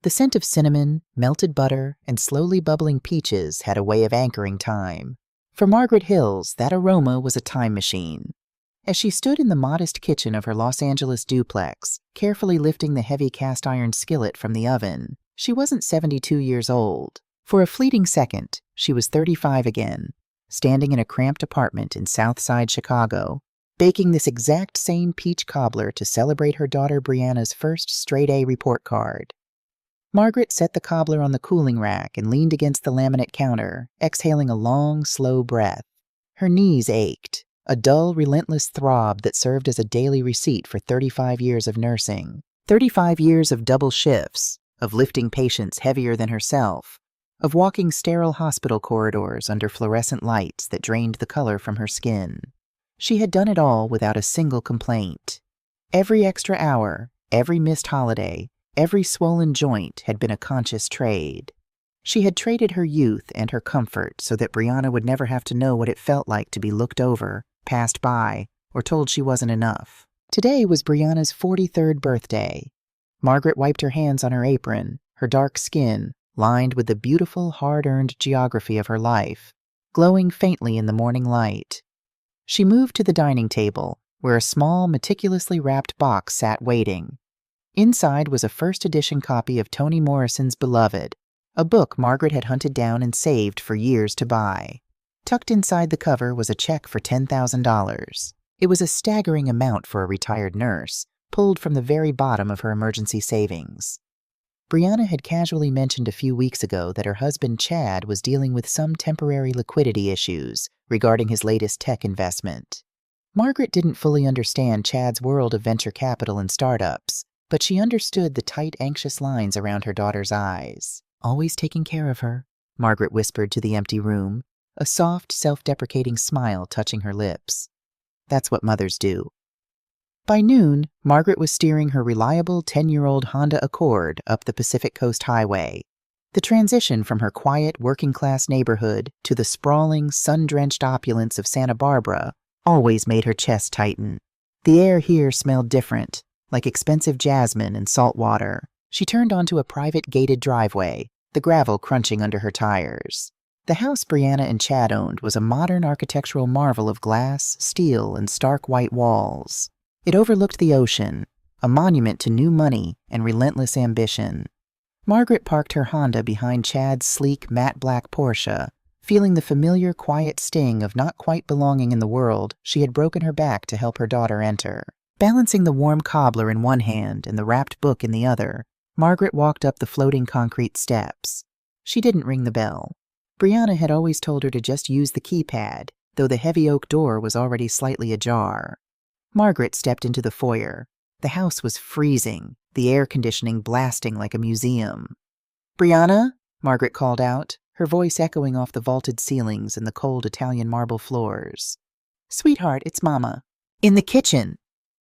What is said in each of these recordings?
The scent of cinnamon, melted butter, and slowly bubbling peaches had a way of anchoring time. For Margaret Hills, that aroma was a time machine. As she stood in the modest kitchen of her Los Angeles duplex, carefully lifting the heavy cast-iron skillet from the oven, she wasn't 72 years old. For a fleeting second, she was 35 again, standing in a cramped apartment in South Side Chicago, baking this exact same peach cobbler to celebrate her daughter Brianna's first straight-A report card. Margaret set the cobbler on the cooling rack and leaned against the laminate counter, exhaling a long, slow breath. Her knees ached, a dull, relentless throb that served as a daily receipt for 35 years of nursing, 35 years of double shifts, of lifting patients heavier than herself, of walking sterile hospital corridors under fluorescent lights that drained the color from her skin. She had done it all without a single complaint. Every extra hour, every missed holiday, every swollen joint had been a conscious trade. She had traded her youth and her comfort so that Brianna would never have to know what it felt like to be looked over, passed by, or told she wasn't enough. Today was Brianna's 43rd birthday. Margaret wiped her hands on her apron, her dark skin, lined with the beautiful, hard-earned geography of her life, glowing faintly in the morning light. She moved to the dining table, where a small, meticulously wrapped box sat waiting. Inside was a first-edition copy of Toni Morrison's Beloved, a book Margaret had hunted down and saved for years to buy. Tucked inside the cover was a check for $10,000. It was a staggering amount for a retired nurse, pulled from the very bottom of her emergency savings. Brianna had casually mentioned a few weeks ago that her husband Chad was dealing with some temporary liquidity issues regarding his latest tech investment. Margaret didn't fully understand Chad's world of venture capital and startups, but she understood the tight, anxious lines around her daughter's eyes. "Always taking care of her," Margaret whispered to the empty room, a soft, self-deprecating smile touching her lips. That's what mothers do. By noon, Margaret was steering her reliable 10-year-old Honda Accord up the Pacific Coast Highway. The transition from her quiet, working-class neighborhood to the sprawling, sun-drenched opulence of Santa Barbara always made her chest tighten. The air here smelled different, like expensive jasmine and salt water. She turned onto a private gated driveway, the gravel crunching under her tires. The house Brianna and Chad owned was a modern architectural marvel of glass, steel, and stark white walls. It overlooked the ocean, a monument to new money and relentless ambition. Margaret parked her Honda behind Chad's sleek, matte black Porsche, feeling the familiar, quiet sting of not quite belonging in the world she had broken her back to help her daughter enter. Balancing the warm cobbler in one hand and the wrapped book in the other, Margaret walked up the floating concrete steps. She didn't ring the bell. Brianna had always told her to just use the keypad, though the heavy oak door was already slightly ajar. Margaret stepped into the foyer. The house was freezing, the air conditioning blasting like a museum. "Brianna?" Margaret called out, her voice echoing off the vaulted ceilings and the cold Italian marble floors. "Sweetheart, it's Mama." "In the kitchen."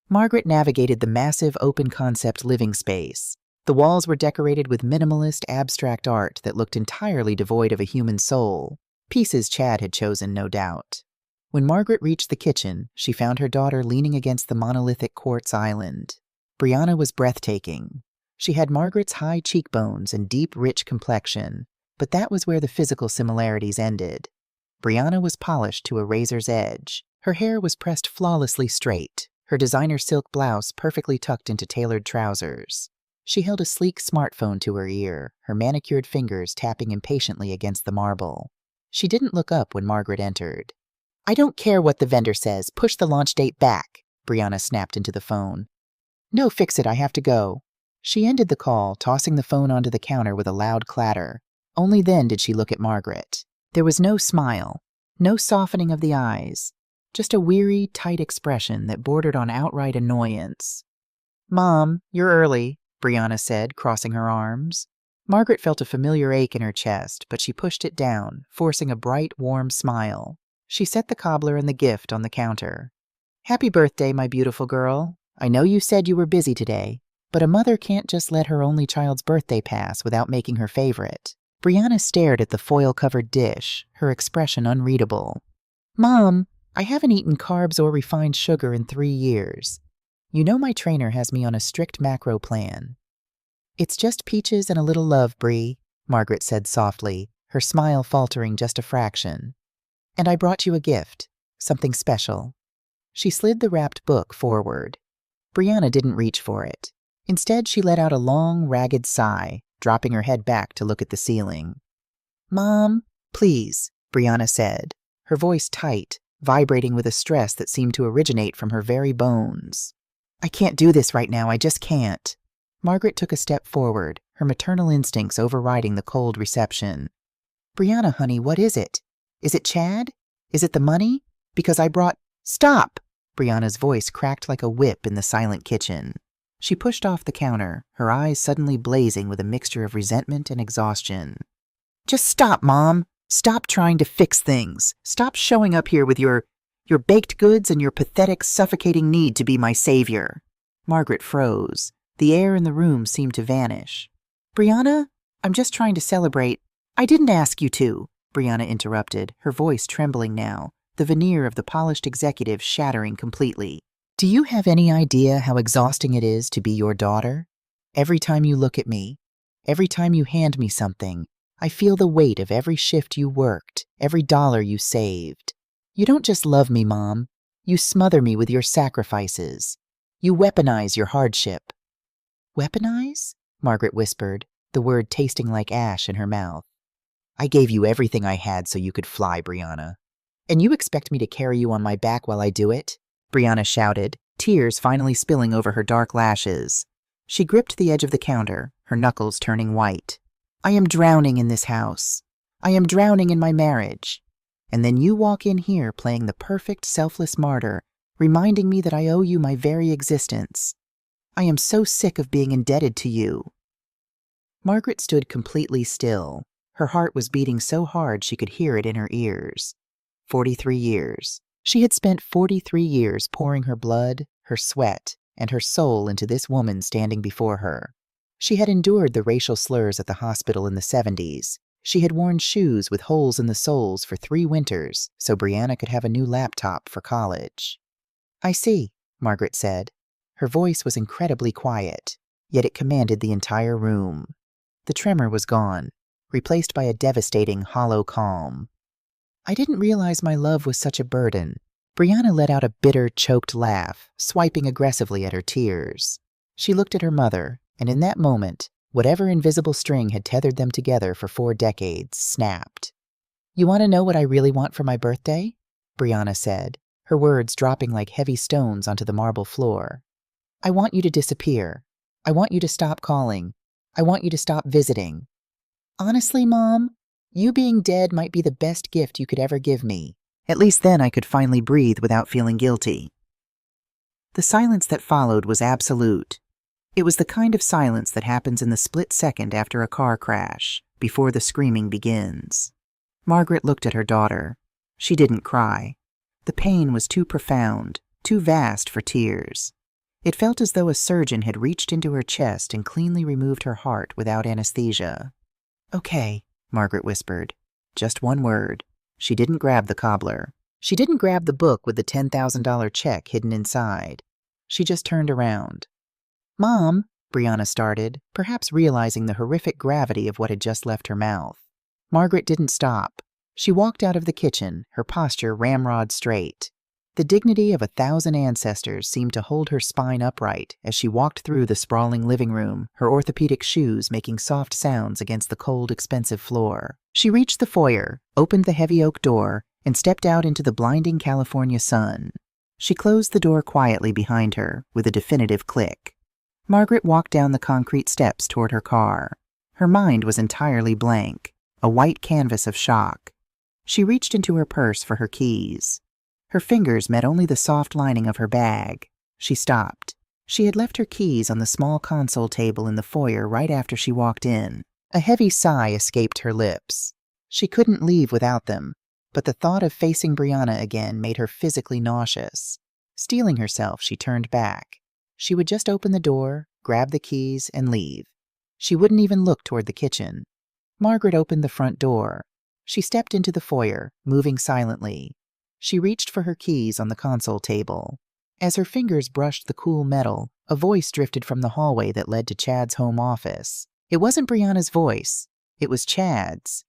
Margaret navigated the massive open-concept living space. The walls were decorated with minimalist, abstract art that looked entirely devoid of a human soul. Pieces Chad had chosen, no doubt. When Margaret reached the kitchen, she found her daughter leaning against the monolithic quartz island. Brianna was breathtaking. She had Margaret's high cheekbones and deep, rich complexion, but that was where the physical similarities ended. Brianna was polished to a razor's edge. Her hair was pressed flawlessly straight, her designer silk blouse perfectly tucked into tailored trousers. She held a sleek smartphone to her ear, her manicured fingers tapping impatiently against the marble. She didn't look up when Margaret entered. "I don't care what the vendor says. Push the launch date back," Brianna snapped into the phone. "No, fix it. I have to go." She ended the call, tossing the phone onto the counter with a loud clatter. Only then did she look at Margaret. There was no smile, no softening of the eyes, just a weary, tight expression that bordered on outright annoyance. "Mom, you're early," Brianna said, crossing her arms. Margaret felt a familiar ache in her chest, but she pushed it down, forcing a bright, warm smile. She set the cobbler and the gift on the counter. "Happy birthday, my beautiful girl. I know you said you were busy today, but a mother can't just let her only child's birthday pass without making her favorite." Brianna stared at the foil-covered dish, her expression unreadable. "Mom, I haven't eaten carbs or refined sugar in 3 years. You know my trainer has me on a strict macro plan." It's just peaches and a little love, Bree, Margaret said softly, her smile faltering just a fraction. And I brought you a gift, something special. She slid the wrapped book forward. Brianna didn't reach for it. Instead, she let out a long, ragged sigh, dropping her head back to look at the ceiling. Mom, please, Brianna said, her voice tight, vibrating with a stress that seemed to originate from her very bones. I can't do this right now, I just can't. Margaret took a step forward, her maternal instincts overriding the cold reception. Brianna, honey, what is it? Is it Chad? Is it the money? Because I brought— Stop! Brianna's voice cracked like a whip in the silent kitchen. She pushed off the counter, her eyes suddenly blazing with a mixture of resentment and exhaustion. Just stop, Mom! Stop trying to fix things. Stop showing up here with your baked goods and your pathetic, suffocating need to be my savior. Margaret froze. The air in the room seemed to vanish. Brianna, I'm just trying to celebrate. I didn't ask you to, Brianna interrupted, her voice trembling now, the veneer of the polished executive shattering completely. Do you have any idea how exhausting it is to be your daughter? Every time you look at me, every time you hand me something, I feel the weight of every shift you worked, every dollar you saved. You don't just love me, Mom. You smother me with your sacrifices. You weaponize your hardship. Weaponize? Margaret whispered, the word tasting like ash in her mouth. I gave you everything I had so you could fly, Brianna. And you expect me to carry you on my back while I do it? Brianna shouted, tears finally spilling over her dark lashes. She gripped the edge of the counter, her knuckles turning white. I am drowning in this house. I am drowning in my marriage. And then you walk in here playing the perfect, selfless martyr, reminding me that I owe you my very existence. I am so sick of being indebted to you. Margaret stood completely still. Her heart was beating so hard she could hear it in her ears. 43 years. She had spent 43 years pouring her blood, her sweat, and her soul into this woman standing before her. She had endured the racial slurs at the hospital in the 70s. She had worn shoes with holes in the soles for 3 winters so Brianna could have a new laptop for college. I see, Margaret said. Her voice was incredibly quiet, yet it commanded the entire room. The tremor was gone, replaced by a devastating, hollow calm. I didn't realize my love was such a burden. Brianna let out a bitter, choked laugh, swiping aggressively at her tears. She looked at her mother, and in that moment, whatever invisible string had tethered them together for 4 decades snapped. You want to know what I really want for my birthday? Brianna said, her words dropping like heavy stones onto the marble floor. I want you to disappear. I want you to stop calling. I want you to stop visiting. Honestly, Mom, you being dead might be the best gift you could ever give me. At least then I could finally breathe without feeling guilty. The silence that followed was absolute. It was the kind of silence that happens in the split second after a car crash, before the screaming begins. Margaret looked at her daughter. She didn't cry. The pain was too profound, too vast for tears. It felt as though a surgeon had reached into her chest and cleanly removed her heart without anesthesia. Okay, Margaret whispered. Just one word. She didn't grab the cobbler. She didn't grab the book with the $10,000 check hidden inside. She just turned around. Mom, Brianna started, perhaps realizing the horrific gravity of what had just left her mouth. Margaret didn't stop. She walked out of the kitchen, her posture ramrod straight. The dignity of 1,000 ancestors seemed to hold her spine upright as she walked through the sprawling living room, her orthopedic shoes making soft sounds against the cold, expensive floor. She reached the foyer, opened the heavy oak door, and stepped out into the blinding California sun. She closed the door quietly behind her, with a definitive click. Margaret walked down the concrete steps toward her car. Her mind was entirely blank, a white canvas of shock. She reached into her purse for her keys. Her fingers met only the soft lining of her bag. She stopped. She had left her keys on the small console table in the foyer right after she walked in. A heavy sigh escaped her lips. She couldn't leave without them, but the thought of facing Brianna again made her physically nauseous. Steeling herself, she turned back. She would just open the door, grab the keys, and leave. She wouldn't even look toward the kitchen. Margaret opened the front door. She stepped into the foyer, moving silently. She reached for her keys on the console table. As her fingers brushed the cool metal, a voice drifted from the hallway that led to Chad's home office. It wasn't Brianna's voice. It was Chad's.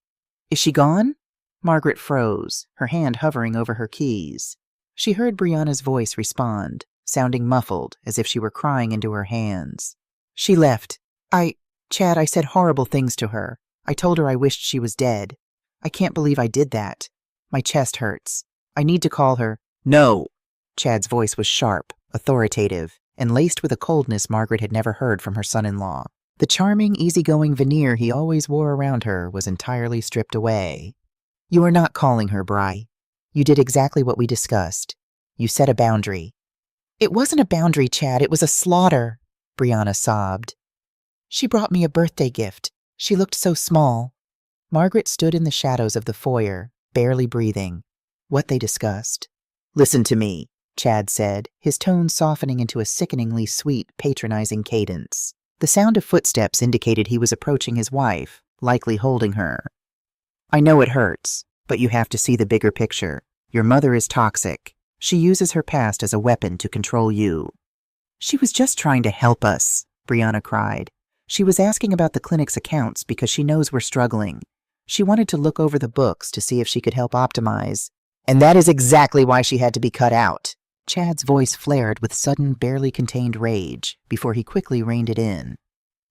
"Is she gone?" Margaret froze, her hand hovering over her keys. She heard Brianna's voice respond, sounding muffled, as if she were crying into her hands. "She left. Chad, I said horrible things to her. I told her I wished she was dead. I can't believe I did that. My chest hurts. I need to call her." "No!" Chad's voice was sharp, authoritative, and laced with a coldness Margaret had never heard from her son-in-law. The charming, easygoing veneer he always wore around her was entirely stripped away. "You are not calling her, Bri. You did exactly what we discussed. You set a boundary." "It wasn't a boundary, Chad. It was a slaughter," Brianna sobbed. "She brought me a birthday gift. She looked so small." Margaret stood in the shadows of the foyer, barely breathing. What they discussed. "Listen to me," Chad said, his tone softening into a sickeningly sweet, patronizing cadence. The sound of footsteps indicated he was approaching his wife, likely holding her. "I know it hurts, but you have to see the bigger picture. Your mother is toxic. She uses her past as a weapon to control you." "She was just trying to help us," Brianna cried. "She was asking about the clinic's accounts because she knows we're struggling. She wanted to look over the books to see if she could help optimize." "And that is exactly why she had to be cut out." Chad's voice flared with sudden, barely contained rage before he quickly reined it in.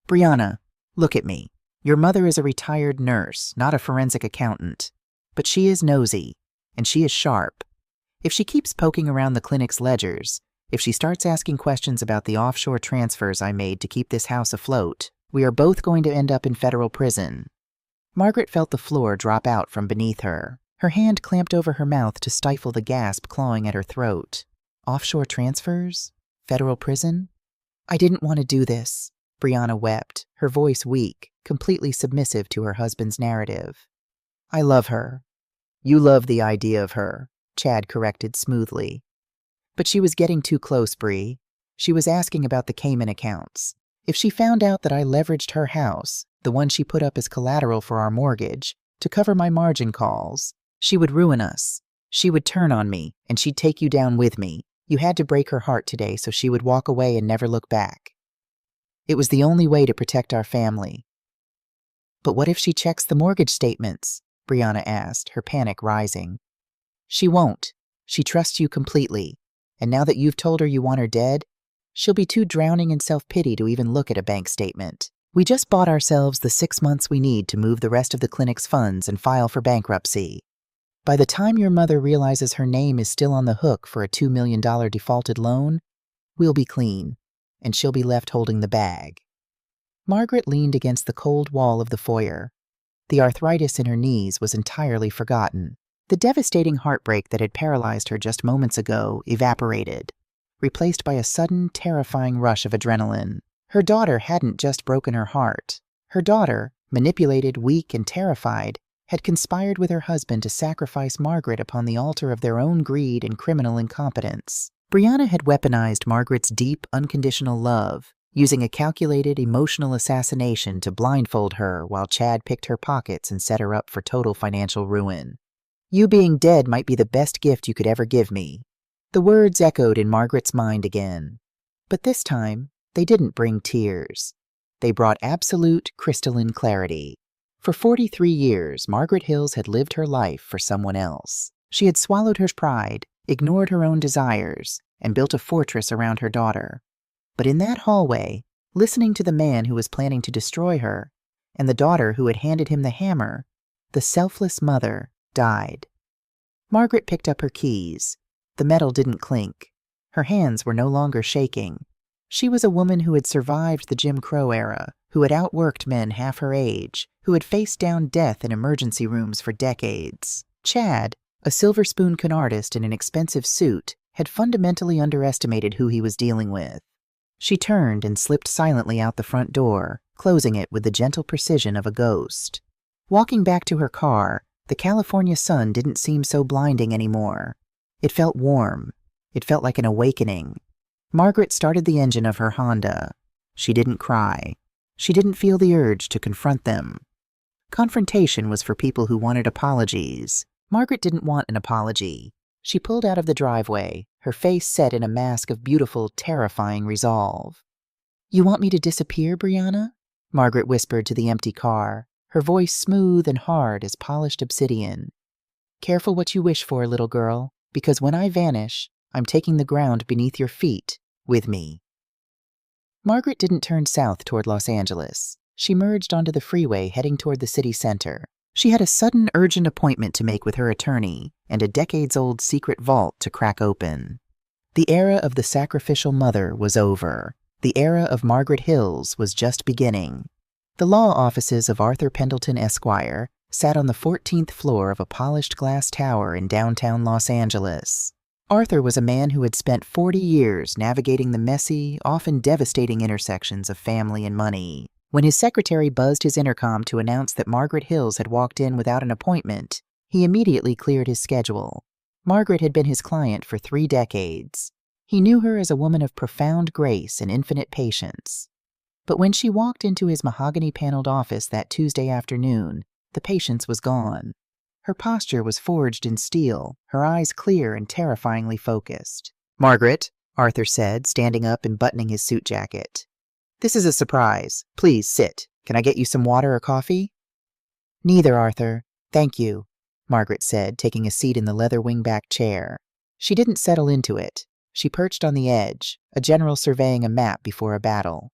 "Brianna, look at me. Your mother is a retired nurse, not a forensic accountant. But she is nosy, and she is sharp. If she keeps poking around the clinic's ledgers, if she starts asking questions about the offshore transfers I made to keep this house afloat, we are both going to end up in federal prison." Margaret felt the floor drop out from beneath her. Her hand clamped over her mouth to stifle the gasp clawing at her throat. Offshore transfers? Federal prison? "I didn't want to do this," Brianna wept, her voice weak, completely submissive to her husband's narrative. "I love her." "You love the idea of her," Chad corrected smoothly. "But she was getting too close, Bree. She was asking about the Cayman accounts. If she found out that I leveraged her house, the one she put up as collateral for our mortgage, to cover my margin calls, she would ruin us. She would turn on me, and she'd take you down with me. You had to break her heart today so she would walk away and never look back. It was the only way to protect our family." "But what if she checks the mortgage statements?" Brianna asked, her panic rising. "She won't. She trusts you completely. And now that you've told her you want her dead, she'll be too drowning in self-pity to even look at a bank statement. We just bought ourselves the 6 months we need to move the rest of the clinic's funds and file for bankruptcy. By the time your mother realizes her name is still on the hook for a $2 million defaulted loan, we'll be clean, and she'll be left holding the bag." Margaret leaned against the cold wall of the foyer. The arthritis in her knees was entirely forgotten. The devastating heartbreak that had paralyzed her just moments ago evaporated, replaced by a sudden, terrifying rush of adrenaline. Her daughter hadn't just broken her heart. Her daughter, manipulated, weak, and terrified, had conspired with her husband to sacrifice Margaret upon the altar of their own greed and criminal incompetence. Brianna had weaponized Margaret's deep, unconditional love, using a calculated, emotional assassination to blindfold her while Chad picked her pockets and set her up for total financial ruin. "You being dead might be the best gift you could ever give me." The words echoed in Margaret's mind again. But this time, they didn't bring tears. They brought absolute, crystalline clarity. For 43 years, Margaret Hills had lived her life for someone else. She had swallowed her pride, ignored her own desires, and built a fortress around her daughter. But in that hallway, listening to the man who was planning to destroy her, and the daughter who had handed him the hammer, the selfless mother died. Margaret picked up her keys. The metal didn't clink. Her hands were no longer shaking. She was a woman who had survived the Jim Crow era, who had outworked men half her age, who had faced down death in emergency rooms for decades. Chad, a silver spoon con artist in an expensive suit, had fundamentally underestimated who he was dealing with. She turned and slipped silently out the front door, closing it with the gentle precision of a ghost. Walking back to her car, the California sun didn't seem so blinding anymore. It felt warm. It felt like an awakening. Margaret started the engine of her Honda. She didn't cry. She didn't feel the urge to confront them. Confrontation was for people who wanted apologies. Margaret didn't want an apology. She pulled out of the driveway, her face set in a mask of beautiful, terrifying resolve. "You want me to disappear, Brianna?" Margaret whispered to the empty car, her voice smooth and hard as polished obsidian. "Careful what you wish for, little girl, because when I vanish, I'm taking the ground beneath your feet with me." Margaret didn't turn south toward Los Angeles. She merged onto the freeway heading toward the city center. She had a sudden, urgent appointment to make with her attorney and a decades-old secret vault to crack open. The era of the sacrificial mother was over. The era of Margaret Hills was just beginning. The law offices of Arthur Pendleton Esquire sat on the 14th floor of a polished glass tower in downtown Los Angeles. Arthur was a man who had spent 40 years navigating the messy, often devastating intersections of family and money. When his secretary buzzed his intercom to announce that Margaret Hills had walked in without an appointment, he immediately cleared his schedule. Margaret had been his client for 3 decades. He knew her as a woman of profound grace and infinite patience. But when she walked into his mahogany-paneled office that Tuesday afternoon, the patience was gone. Her posture was forged in steel, her eyes clear and terrifyingly focused. "Margaret," Arthur said, standing up and buttoning his suit jacket. "This is a surprise. Please sit. Can I get you some water or coffee?" "Neither, Arthur. Thank you," Margaret said, taking a seat in the leather wingback chair. She didn't settle into it. She perched on the edge, a general surveying a map before a battle.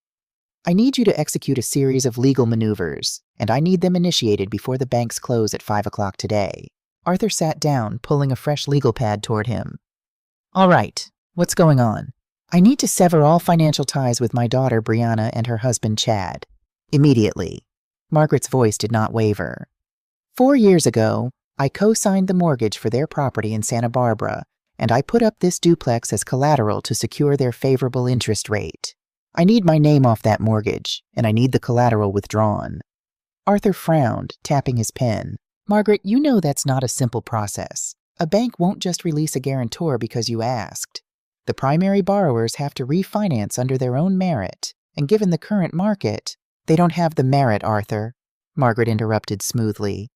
"I need you to execute a series of legal maneuvers, and I need them initiated before the banks close at 5 o'clock today." Arthur sat down, pulling a fresh legal pad toward him. "All right. What's going on?" "I need to sever all financial ties with my daughter Brianna and her husband Chad. Immediately." Margaret's voice did not waver. "4 years ago, I co-signed the mortgage for their property in Santa Barbara, and I put up this duplex as collateral to secure their favorable interest rate. I need my name off that mortgage, and I need the collateral withdrawn." Arthur frowned, tapping his pen. "Margaret, you know that's not a simple process. A bank won't just release a guarantor because you asked. The primary borrowers have to refinance under their own merit, and given the current market—" "They don't have the merit, Arthur," Margaret interrupted smoothly.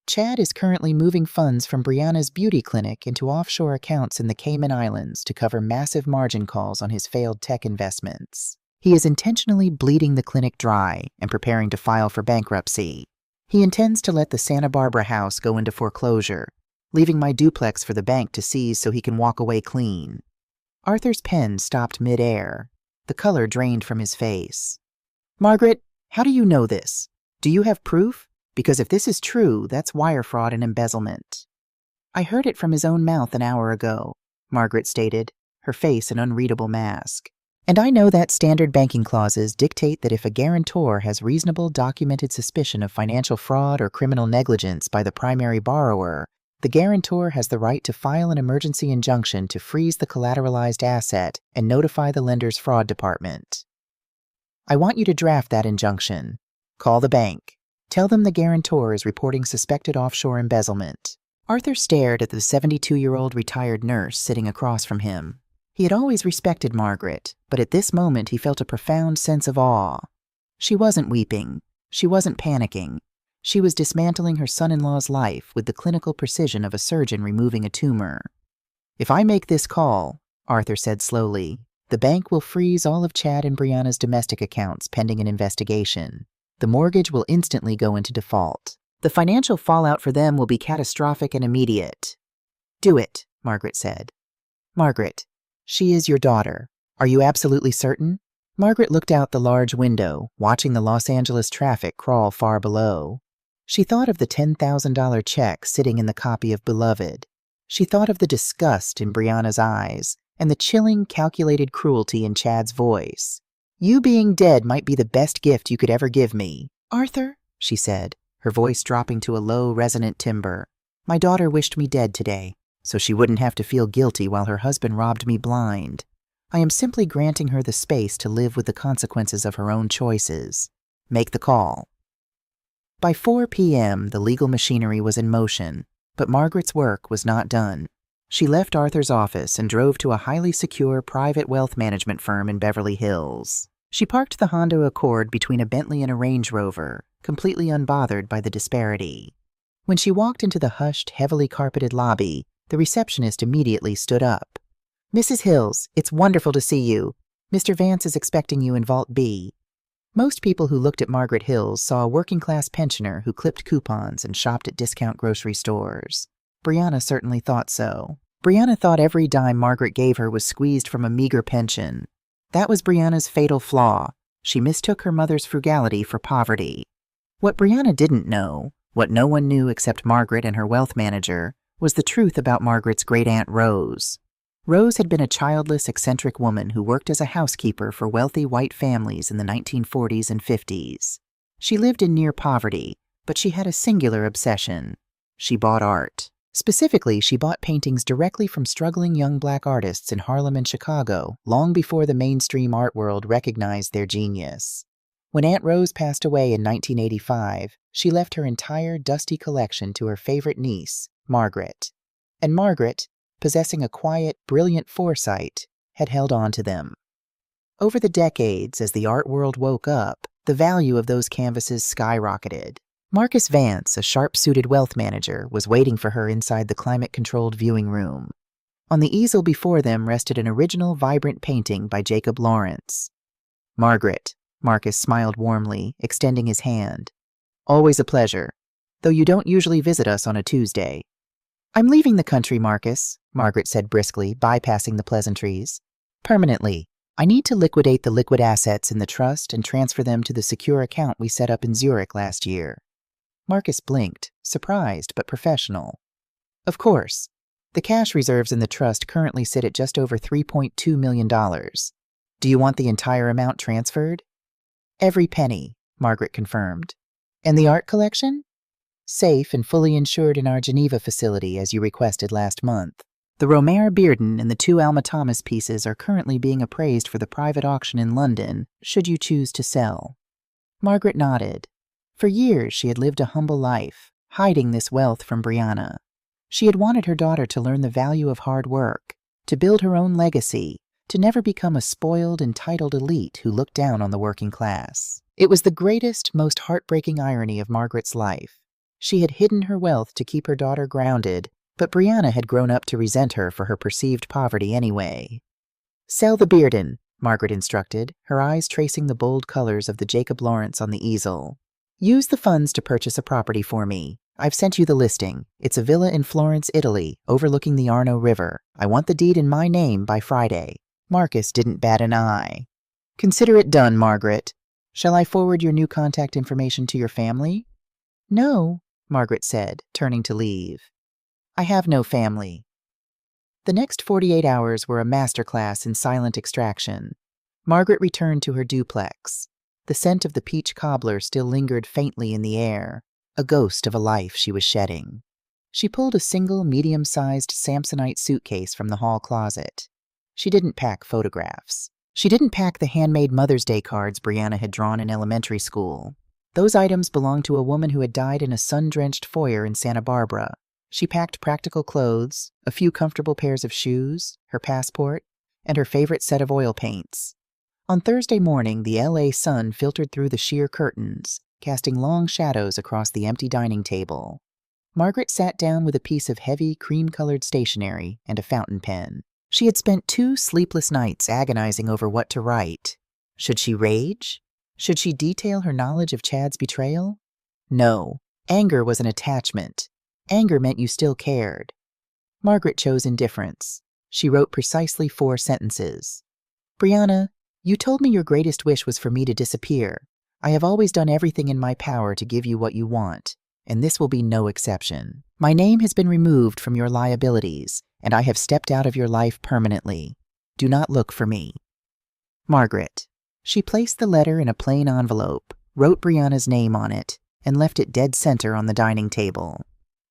"Chad is currently moving funds from Brianna's beauty clinic into offshore accounts in the Cayman Islands to cover massive margin calls on his failed tech investments. He is intentionally bleeding the clinic dry and preparing to file for bankruptcy. He intends to let the Santa Barbara house go into foreclosure, leaving my duplex for the bank to seize so he can walk away clean." Arthur's pen stopped mid-air. The color drained from his face. "Margaret, how do you know this? Do you have proof? Because if this is true, that's wire fraud and embezzlement." "I heard it from his own mouth an hour ago," Margaret stated, her face an unreadable mask. "And I know that standard banking clauses dictate that if a guarantor has reasonable documented suspicion of financial fraud or criminal negligence by the primary borrower, the guarantor has the right to file an emergency injunction to freeze the collateralized asset and notify the lender's fraud department. I want you to draft that injunction. Call the bank. Tell them the guarantor is reporting suspected offshore embezzlement." Arthur stared at the 72-year-old retired nurse sitting across from him. He had always respected Margaret, but at this moment he felt a profound sense of awe. She wasn't weeping. She wasn't panicking. She was dismantling her son-in-law's life with the clinical precision of a surgeon removing a tumor. "If I make this call," Arthur said slowly, "the bank will freeze all of Chad and Brianna's domestic accounts pending an investigation. The mortgage will instantly go into default. The financial fallout for them will be catastrophic and immediate." "Do it," Margaret said. "Margaret, she is your daughter. Are you absolutely certain?" Margaret looked out the large window, watching the Los Angeles traffic crawl far below. She thought of the $10,000 check sitting in the copy of Beloved. She thought of the disgust in Brianna's eyes and the chilling, calculated cruelty in Chad's voice. "You being dead might be the best gift you could ever give me." "Arthur," she said, her voice dropping to a low, resonant timbre, "my daughter wished me dead today, so she wouldn't have to feel guilty while her husband robbed me blind. I am simply granting her the space to live with the consequences of her own choices. Make the call." By 4 p.m., the legal machinery was in motion, but Margaret's work was not done. She left Arthur's office and drove to a highly secure private wealth management firm in Beverly Hills. She parked the Honda Accord between a Bentley and a Range Rover, completely unbothered by the disparity. When she walked into the hushed, heavily carpeted lobby, the receptionist immediately stood up. Mrs. Hills, it's wonderful to see you. Mr. Vance is expecting you in Vault B. Most people who looked at Margaret Hills saw a working-class pensioner who clipped coupons and shopped at discount grocery stores. Brianna certainly thought so. Brianna thought every dime Margaret gave her was squeezed from a meager pension. That was Brianna's fatal flaw. She mistook her mother's frugality for poverty. What Brianna didn't know, what no one knew except Margaret and her wealth manager, was the truth about Margaret's great-aunt Rose. Rose had been a childless, eccentric woman who worked as a housekeeper for wealthy white families in the 1940s and 50s. She lived in near poverty, but she had a singular obsession. She bought art. Specifically, she bought paintings directly from struggling young black artists in Harlem and Chicago, long before the mainstream art world recognized their genius. When Aunt Rose passed away in 1985, she left her entire dusty collection to her favorite niece, Margaret. And Margaret, possessing a quiet, brilliant foresight, had held on to them. Over the decades, as the art world woke up, the value of those canvases skyrocketed. Marcus Vance, a sharp-suited wealth manager, was waiting for her inside the climate-controlled viewing room. On the easel before them rested an original, vibrant painting by Jacob Lawrence. "Margaret," Marcus smiled warmly, extending his hand. "Always a pleasure, though you don't usually visit us on a Tuesday." "I'm leaving the country, Marcus," Margaret said briskly, bypassing the pleasantries. "Permanently. I need to liquidate the liquid assets in the trust and transfer them to the secure account we set up in Zurich last year." Marcus blinked, surprised but professional. "Of course. The cash reserves in the trust currently sit at just over $3.2 million. Do you want the entire amount transferred?" "Every penny," Margaret confirmed. "And the art collection?" "Safe and fully insured in our Geneva facility, as you requested last month. The Romare Bearden and the 2 Alma Thomas pieces are currently being appraised for the private auction in London, should you choose to sell." Margaret nodded. For years she had lived a humble life, hiding this wealth from Brianna. She had wanted her daughter to learn the value of hard work, to build her own legacy, to never become a spoiled, entitled elite who looked down on the working class. It was the greatest, most heartbreaking irony of Margaret's life. She had hidden her wealth to keep her daughter grounded, but Brianna had grown up to resent her for her perceived poverty anyway. "Sell the Bearden," Margaret instructed, her eyes tracing the bold colors of the Jacob Lawrence on the easel. "Use the funds to purchase a property for me. I've sent you the listing. It's a villa in Florence, Italy, overlooking the Arno River. I want the deed in my name by Friday." Marcus didn't bat an eye. "Consider it done, Margaret. Shall I forward your new contact information to your family?" "No," Margaret said, turning to leave. "I have no family." The next 48 hours were a masterclass in silent extraction. Margaret returned to her duplex. The scent of the peach cobbler still lingered faintly in the air, a ghost of a life she was shedding. She pulled a single, medium-sized Samsonite suitcase from the hall closet. She didn't pack photographs. She didn't pack the handmade Mother's Day cards Brianna had drawn in elementary school. Those items belonged to a woman who had died in a sun-drenched foyer in Santa Barbara. She packed practical clothes, a few comfortable pairs of shoes, her passport, and her favorite set of oil paints. On Thursday morning, the LA sun filtered through the sheer curtains, casting long shadows across the empty dining table. Margaret sat down with a piece of heavy, cream-colored stationery and a fountain pen. She had spent 2 sleepless nights agonizing over what to write. Should she rage? Should she detail her knowledge of Chad's betrayal? No. Anger was an attachment. Anger meant you still cared. Margaret chose indifference. She wrote precisely 4 sentences. "Brianna, you told me your greatest wish was for me to disappear. I have always done everything in my power to give you what you want, and this will be no exception. My name has been removed from your liabilities, and I have stepped out of your life permanently. Do not look for me. Margaret." She placed the letter in a plain envelope, wrote Brianna's name on it, and left it dead center on the dining table.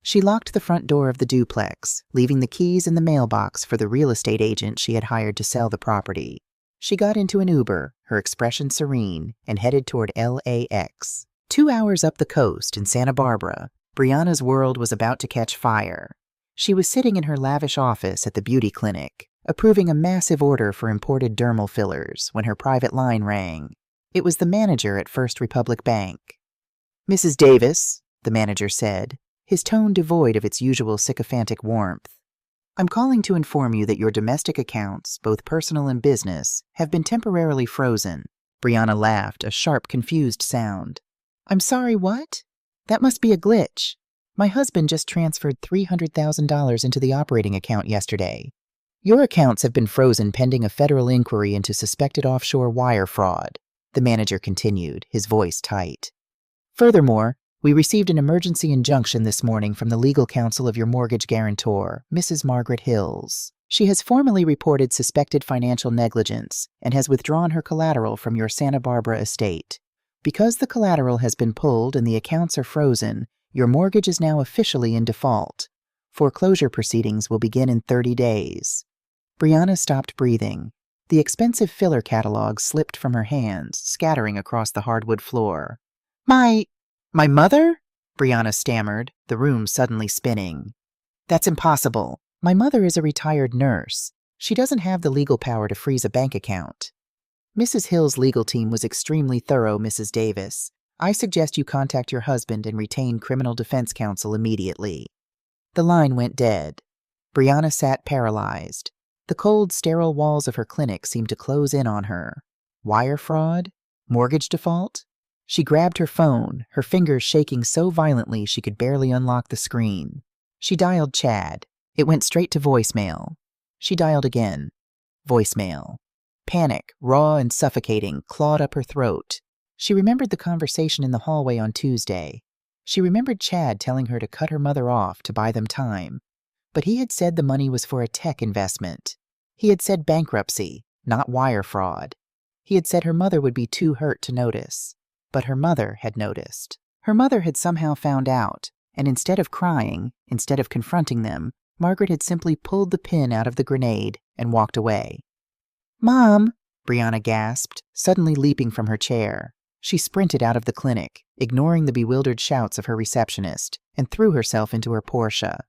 She locked the front door of the duplex, leaving the keys in the mailbox for the real estate agent she had hired to sell the property. She got into an Uber, her expression serene, and headed toward LAX. 2 hours up the coast in Santa Barbara, Brianna's world was about to catch fire. She was sitting in her lavish office at the beauty clinic, approving a massive order for imported dermal fillers when her private line rang. It was the manager at First Republic Bank. "Mrs. Davis," the manager said, his tone devoid of its usual sycophantic warmth. I'm calling to inform you that your domestic accounts, both personal and business, have been temporarily frozen. Brianna laughed, a sharp, confused sound. I'm sorry, what? That must be a glitch. My husband just transferred $300,000 into the operating account yesterday. Your accounts have been frozen pending a federal inquiry into suspected offshore wire fraud, the manager continued, his voice tight. Furthermore, we received an emergency injunction this morning from the legal counsel of your mortgage guarantor, Mrs. Margaret Hills. She has formally reported suspected financial negligence and has withdrawn her collateral from your Santa Barbara estate. Because the collateral has been pulled and the accounts are frozen, your mortgage is now officially in default. Foreclosure proceedings will begin in 30 days. Brianna stopped breathing. The expensive filler catalog slipped from her hands, scattering across the hardwood floor. My mother? Brianna stammered, the room suddenly spinning. That's impossible. My mother is a retired nurse. She doesn't have the legal power to freeze a bank account. Mrs. Hill's legal team was extremely thorough, Mrs. Davis. I suggest you contact your husband and retain criminal defense counsel immediately. The line went dead. Brianna sat paralyzed. The cold, sterile walls of her clinic seemed to close in on her. Wire fraud? Mortgage default? She grabbed her phone, her fingers shaking so violently she could barely unlock the screen. She dialed Chad. It went straight to voicemail. She dialed again. Voicemail. Panic, raw and suffocating, clawed up her throat. She remembered the conversation in the hallway on Tuesday. She remembered Chad telling her to cut her mother off to buy them time. But he had said the money was for a tech investment. He had said bankruptcy, not wire fraud. He had said her mother would be too hurt to notice. But her mother had noticed. Her mother had somehow found out, and instead of crying, instead of confronting them, Margaret had simply pulled the pin out of the grenade and walked away. Mom, Brianna gasped, suddenly leaping from her chair. She sprinted out of the clinic, ignoring the bewildered shouts of her receptionist, and threw herself into her Porsche.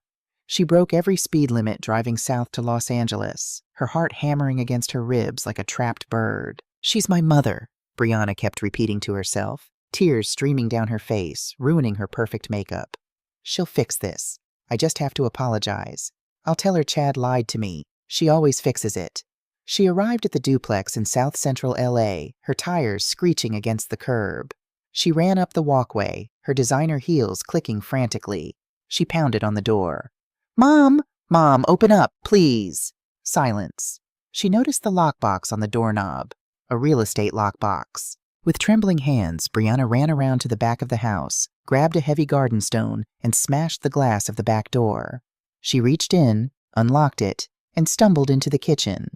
She broke every speed limit driving south to Los Angeles, her heart hammering against her ribs like a trapped bird. She's my mother, Brianna kept repeating to herself, tears streaming down her face, ruining her perfect makeup. She'll fix this. I just have to apologize. I'll tell her Chad lied to me. She always fixes it. She arrived at the duplex in South Central LA, her tires screeching against the curb. She ran up the walkway, her designer heels clicking frantically. She pounded on the door. Mom! Mom, open up, please! Silence. She noticed the lockbox on the doorknob, a real estate lockbox. With trembling hands, Brianna ran around to the back of the house, grabbed a heavy garden stone, and smashed the glass of the back door. She reached in, unlocked it, and stumbled into the kitchen.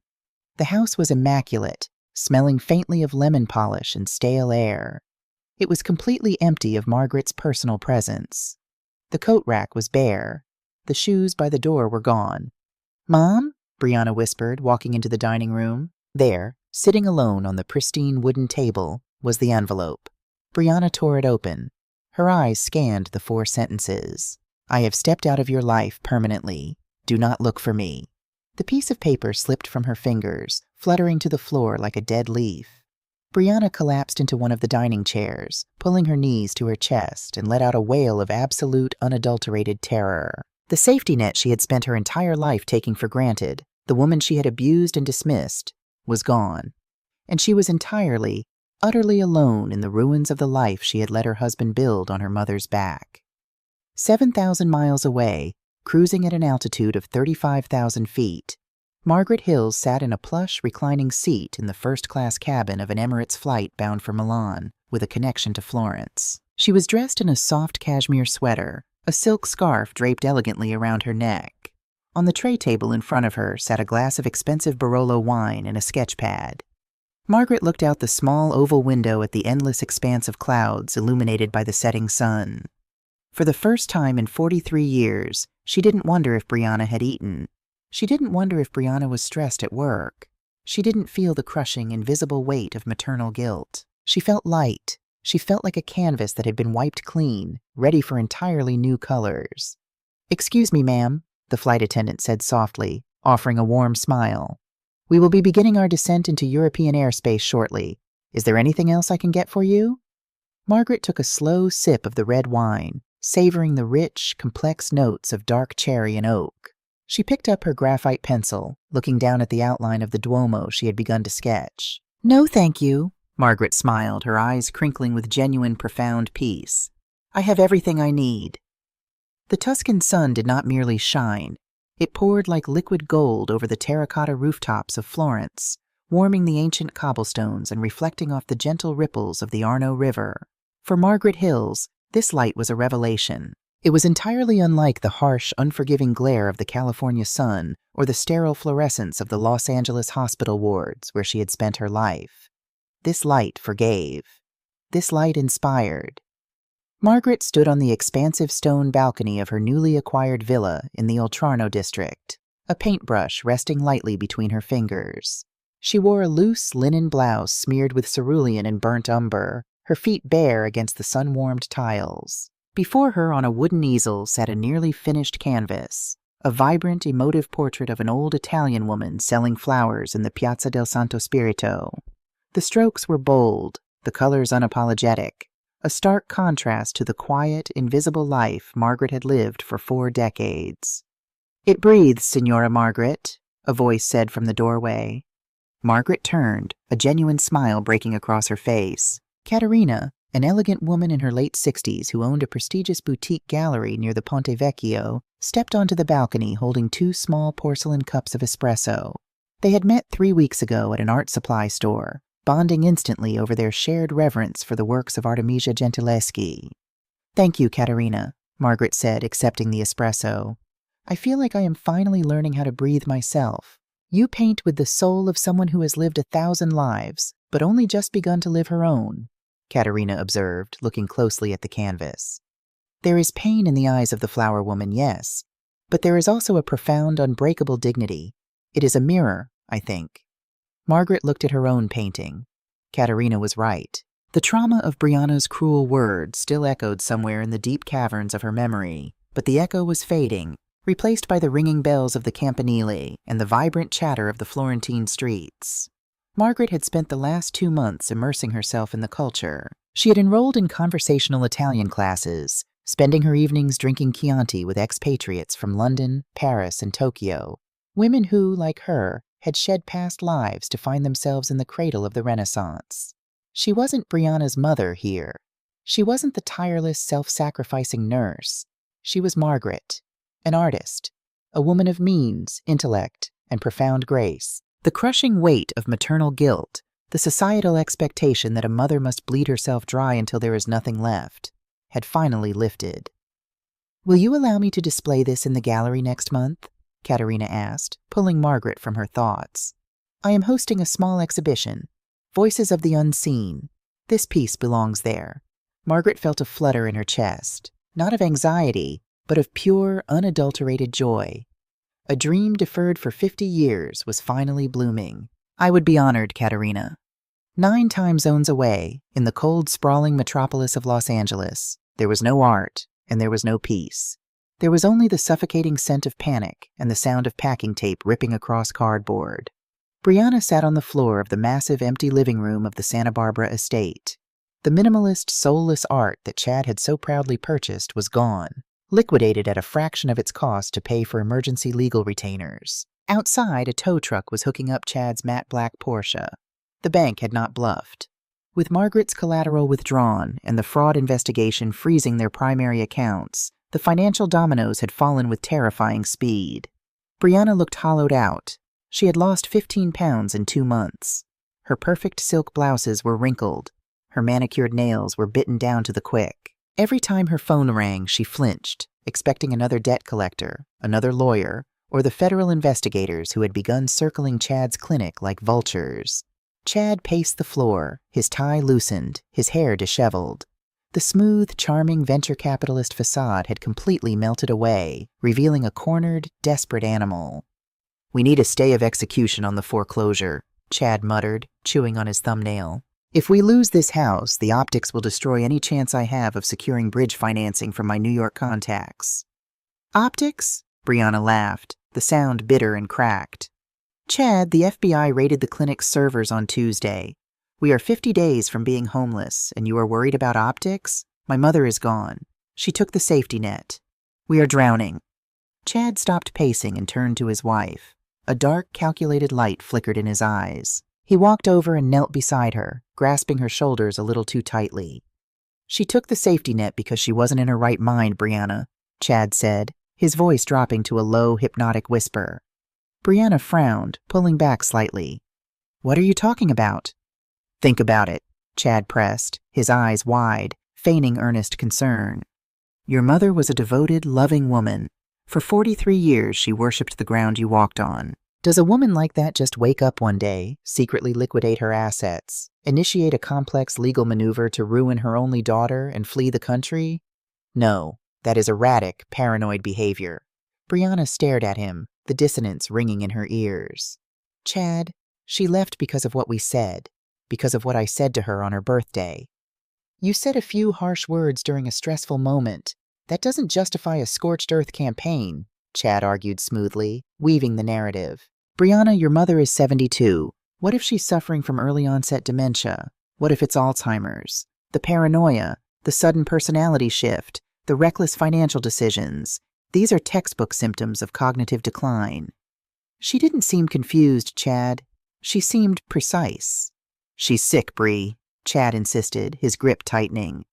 The house was immaculate, smelling faintly of lemon polish and stale air. It was completely empty of Margaret's personal presence. The coat rack was bare. The shoes by the door were gone. Mom? Brianna whispered, walking into the dining room. There, sitting alone on the pristine wooden table, was the envelope. Brianna tore it open. Her eyes scanned the 4 sentences. I have stepped out of your life permanently. Do not look for me. The piece of paper slipped from her fingers, fluttering to the floor like a dead leaf. Brianna collapsed into one of the dining chairs, pulling her knees to her chest, and let out a wail of absolute, unadulterated terror. The safety net she had spent her entire life taking for granted, the woman she had abused and dismissed, was gone. And she was entirely, utterly alone in the ruins of the life she had let her husband build on her mother's back. 7,000 miles away, cruising at an altitude of 35,000 feet, Margaret Hills sat in a plush, reclining seat in the first-class cabin of an Emirates flight bound for Milan, with a connection to Florence. She was dressed in a soft cashmere sweater, a silk scarf draped elegantly around her neck. On the tray table in front of her sat a glass of expensive Barolo wine and a sketch pad. Margaret looked out the small oval window at the endless expanse of clouds illuminated by the setting sun. For the first time in 43 years, she didn't wonder if Brianna had eaten. She didn't wonder if Brianna was stressed at work. She didn't feel the crushing, invisible weight of maternal guilt. She felt light. She felt like a canvas that had been wiped clean, ready for entirely new colors. "Excuse me, ma'am," the flight attendant said softly, offering a warm smile. "We will be beginning our descent into European airspace shortly. Is there anything else I can get for you?" Margaret took a slow sip of the red wine, savoring the rich, complex notes of dark cherry and oak. She picked up her graphite pencil, looking down at the outline of the Duomo she had begun to sketch. "No, thank you," Margaret smiled, her eyes crinkling with genuine, profound peace. "I have everything I need." The Tuscan sun did not merely shine. It poured like liquid gold over the terracotta rooftops of Florence, warming the ancient cobblestones and reflecting off the gentle ripples of the Arno River. For Margaret Hills, this light was a revelation. It was entirely unlike the harsh, unforgiving glare of the California sun or the sterile fluorescence of the Los Angeles hospital wards where she had spent her life. This light forgave. This light inspired. Margaret stood on the expansive stone balcony of her newly acquired villa in the Oltrarno district, a paintbrush resting lightly between her fingers. She wore a loose linen blouse smeared with cerulean and burnt umber, her feet bare against the sun-warmed tiles. Before her on a wooden easel sat a nearly finished canvas, a vibrant, emotive portrait of an old Italian woman selling flowers in the Piazza del Santo Spirito. The strokes were bold, the colors unapologetic, a stark contrast to the quiet, invisible life Margaret had lived for 4 decades. "It breathes, Signora Margaret," a voice said from the doorway. Margaret turned, a genuine smile breaking across her face. Caterina, an elegant woman in her late 60s who owned a prestigious boutique gallery near the Ponte Vecchio, stepped onto the balcony holding 2 small porcelain cups of espresso. They had met 3 weeks ago at an art supply store, bonding instantly over their shared reverence for the works of Artemisia Gentileschi. "Thank you, Caterina," Margaret said, accepting the espresso. "I feel like I am finally learning how to breathe myself. You paint with the soul of someone who has lived 1,000 lives, but only just begun to live her own," Caterina observed, looking closely at the canvas. "There is pain in the eyes of the flower woman, yes, but there is also a profound, unbreakable dignity. It is a mirror, I think." Margaret looked at her own painting. Caterina was right. The trauma of Brianna's cruel words still echoed somewhere in the deep caverns of her memory, but the echo was fading, replaced by the ringing bells of the Campanile and the vibrant chatter of the Florentine streets. Margaret had spent the last 2 months immersing herself in the culture. She had enrolled in conversational Italian classes, spending her evenings drinking Chianti with expatriates from London, Paris, and Tokyo, women who, like her, had shed past lives to find themselves in the cradle of the Renaissance. She wasn't Brianna's mother here. She wasn't the tireless, self-sacrificing nurse. She was Margaret, an artist, a woman of means, intellect, and profound grace. The crushing weight of maternal guilt, the societal expectation that a mother must bleed herself dry until there is nothing left, had finally lifted. "Will you allow me to display this in the gallery next month?" Caterina asked, pulling Margaret from her thoughts. "I am hosting a small exhibition, Voices of the Unseen. This piece belongs there." Margaret felt a flutter in her chest, not of anxiety, but of pure, unadulterated joy. A dream deferred for 50 years was finally blooming. "I would be honored, Caterina." 9 time zones away, in the cold, sprawling metropolis of Los Angeles, there was no art, and there was no peace. There was only the suffocating scent of panic and the sound of packing tape ripping across cardboard. Brianna sat on the floor of the massive empty living room of the Santa Barbara estate. The minimalist, soulless art that Chad had so proudly purchased was gone, liquidated at a fraction of its cost to pay for emergency legal retainers. Outside, a tow truck was hooking up Chad's matte black Porsche. The bank had not bluffed. With Margaret's collateral withdrawn and the fraud investigation freezing their primary accounts, the financial dominoes had fallen with terrifying speed. Brianna looked hollowed out. She had lost 15 pounds in 2 months. Her perfect silk blouses were wrinkled. Her manicured nails were bitten down to the quick. Every time her phone rang, she flinched, expecting another debt collector, another lawyer, or the federal investigators who had begun circling Chad's clinic like vultures. Chad paced the floor, his tie loosened, his hair disheveled. The smooth, charming venture capitalist facade had completely melted away, revealing a cornered, desperate animal. "We need a stay of execution on the foreclosure," Chad muttered, chewing on his thumbnail. "If we lose this house, the optics will destroy any chance I have of securing bridge financing from my New York contacts." "Optics?" Brianna laughed, the sound bitter and cracked. "Chad, the FBI raided the clinic's servers on Tuesday. We are 50 days from being homeless, and you are worried about optics? My mother is gone. She took the safety net. We are drowning." Chad stopped pacing and turned to his wife. A dark, calculated light flickered in his eyes. He walked over and knelt beside her, grasping her shoulders a little too tightly. "She took the safety net because she wasn't in her right mind, Brianna," Chad said, his voice dropping to a low, hypnotic whisper. Brianna frowned, pulling back slightly. "What are you talking about?" "Think about it," Chad pressed, his eyes wide, feigning earnest concern. "Your mother was a devoted, loving woman. For 43 years, she worshipped the ground you walked on. Does a woman like that just wake up one day, secretly liquidate her assets, initiate a complex legal maneuver to ruin her only daughter, and flee the country? No, that is erratic, paranoid behavior." Brianna stared at him, the dissonance ringing in her ears. "Chad, she left because of what we said, because of what I said to her on her birthday. You said a few harsh words during a stressful moment. That doesn't justify a scorched earth campaign," Chad argued smoothly, weaving the narrative. "Brianna, your mother is 72. What if she's suffering from early onset dementia? What if it's Alzheimer's? The paranoia, the sudden personality shift, the reckless financial decisions. These are textbook symptoms of cognitive decline." "She didn't seem confused, Chad. She seemed precise." "She's sick, Bree," Chad insisted, his grip tightening.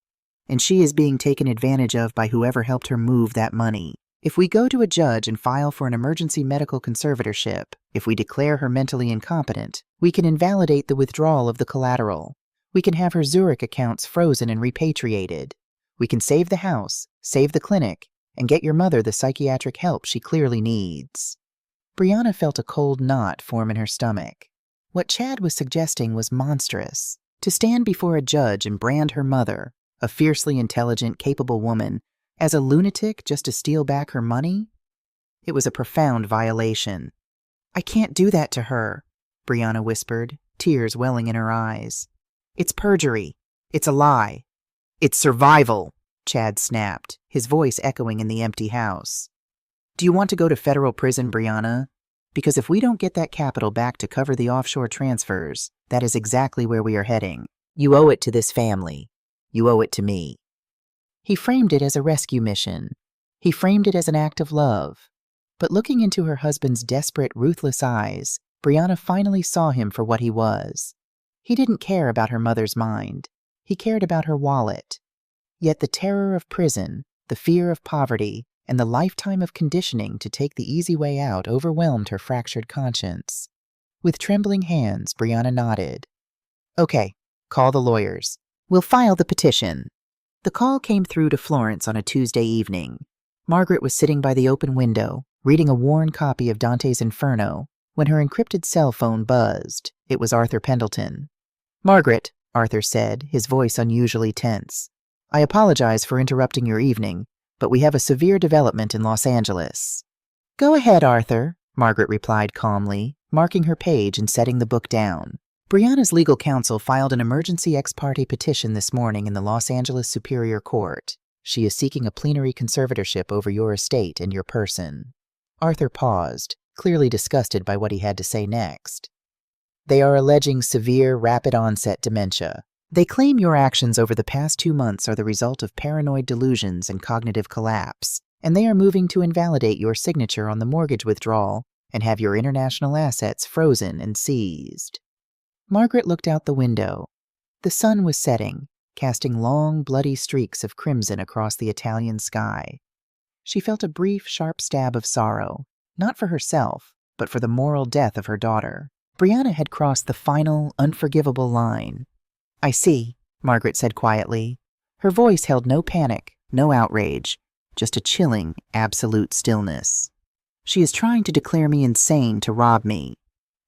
"And she is being taken advantage of by whoever helped her move that money. If we go to a judge and file for an emergency medical conservatorship, if we declare her mentally incompetent, we can invalidate the withdrawal of the collateral. We can have her Zurich accounts frozen and repatriated. We can save the house, save the clinic, and get your mother the psychiatric help she clearly needs." Brianna felt a cold knot form in her stomach. What Chad was suggesting was monstrous. To stand before a judge and brand her mother, a fiercely intelligent, capable woman, as a lunatic just to steal back her money? It was a profound violation. "I can't do that to her," Brianna whispered, tears welling in her eyes. "It's perjury. It's a lie." "It's survival," Chad snapped, his voice echoing in the empty house. "Do you want to go to federal prison, Brianna? Because if we don't get that capital back to cover the offshore transfers, that is exactly where we are heading. You owe it to this family. You owe it to me." He framed it as a rescue mission. He framed it as an act of love. But looking into her husband's desperate, ruthless eyes, Brianna finally saw him for what he was. He didn't care about her mother's mind. He cared about her wallet. Yet the terror of prison, the fear of poverty, and the lifetime of conditioning to take the easy way out overwhelmed her fractured conscience. With trembling hands, Brianna nodded. "Okay, call the lawyers. We'll file the petition." The call came through to Florence on a Tuesday evening. Margaret was sitting by the open window, reading a worn copy of Dante's Inferno, when her encrypted cell phone buzzed. It was Arthur Pendleton. "Margaret," Arthur said, his voice unusually tense. "I apologize for interrupting your evening, but we have a severe development in Los Angeles." "Go ahead, Arthur," Margaret replied calmly, marking her page and setting the book down. Brianna's legal counsel filed an emergency ex parte petition this morning in the Los Angeles Superior Court. She is seeking a plenary conservatorship over your estate and your person. Arthur paused, clearly disgusted by what he had to say next. "They are alleging severe, rapid-onset dementia. They claim your actions over the past 2 months are the result of paranoid delusions and cognitive collapse, and they are moving to invalidate your signature on the mortgage withdrawal and have your international assets frozen and seized." Margaret looked out the window. The sun was setting, casting long, bloody streaks of crimson across the Italian sky. She felt a brief, sharp stab of sorrow, not for herself, but for the moral death of her daughter. Brianna had crossed the final, unforgivable line. "I see," Margaret said quietly. Her voice held no panic, no outrage, just a chilling, absolute stillness. "She is trying to declare me insane to rob me."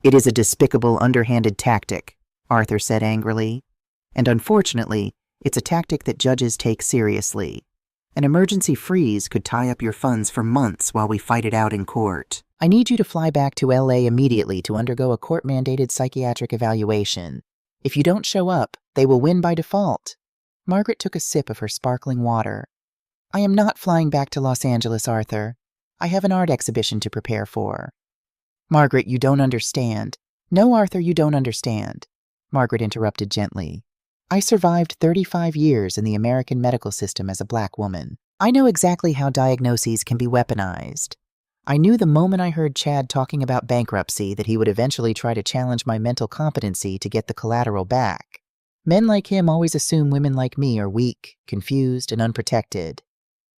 "It is a despicable, underhanded tactic," Arthur said angrily. "And unfortunately, it's a tactic that judges take seriously. An emergency freeze could tie up your funds for months while we fight it out in court. I need you to fly back to LA immediately to undergo a court-mandated psychiatric evaluation. If you don't show up, they will win by default." Margaret took a sip of her sparkling water. "I am not flying back to Los Angeles, Arthur. I have an art exhibition to prepare for." "Margaret, you don't understand." "No, Arthur, you don't understand," Margaret interrupted gently. "I survived 35 years in the American medical system as a black woman. I know exactly how diagnoses can be weaponized. I knew the moment I heard Chad talking about bankruptcy that he would eventually try to challenge my mental competency to get the collateral back. Men like him always assume women like me are weak, confused, and unprotected.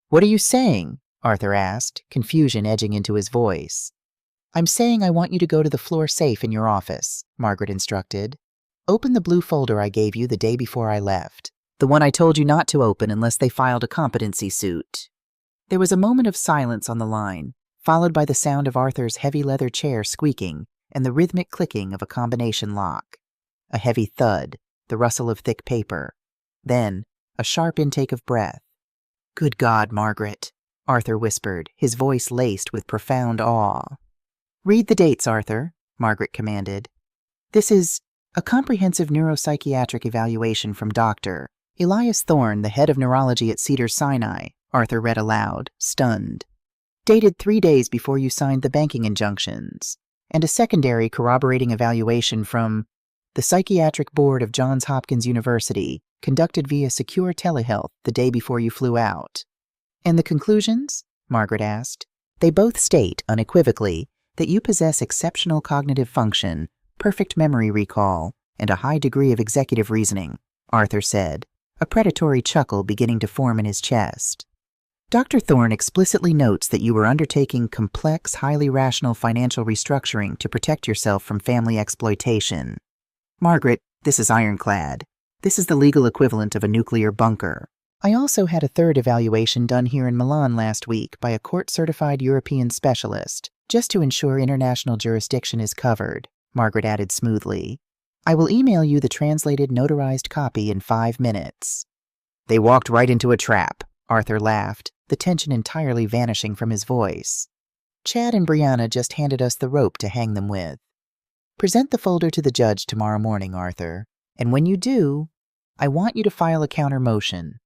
"What are you saying?" Arthur asked, confusion edging into his voice. "I'm saying I want you to go to the floor safe in your office," Margaret instructed. "Open the blue folder I gave you the day before I left. The one I told you not to open unless they filed a competency suit." There was a moment of silence on the line, followed by the sound of Arthur's heavy leather chair squeaking and the rhythmic clicking of a combination lock. A heavy thud, the rustle of thick paper. Then, a sharp intake of breath. "Good God, Margaret," Arthur whispered, his voice laced with profound awe. "Read the dates, Arthur," Margaret commanded. "This is a comprehensive neuropsychiatric evaluation from Dr. Elias Thorne, the head of neurology at Cedars-Sinai," Arthur read aloud, stunned. "Dated 3 days before you signed the banking injunctions, and a secondary corroborating evaluation from the Psychiatric Board of Johns Hopkins University, conducted via secure telehealth the day before you flew out." "And the conclusions?" Margaret asked. "They both state, unequivocally, that you possess exceptional cognitive function, perfect memory recall, and a high degree of executive reasoning," Arthur said, a predatory chuckle beginning to form in his chest. "Dr. Thorne explicitly notes that you were undertaking complex, highly rational financial restructuring to protect yourself from family exploitation. Margaret, this is ironclad. This is the legal equivalent of a nuclear bunker. I also had a third evaluation done here in Milan last week by a court-certified European specialist, just to ensure international jurisdiction is covered," Margaret added smoothly. "I will email you the translated, notarized copy in 5 minutes." "They walked right into a trap," Arthur laughed, the tension entirely vanishing from his voice. "Chad and Brianna just handed us the rope to hang them with. Present the folder to the judge tomorrow morning, Arthur, and when you do, I want you to file a counter motion."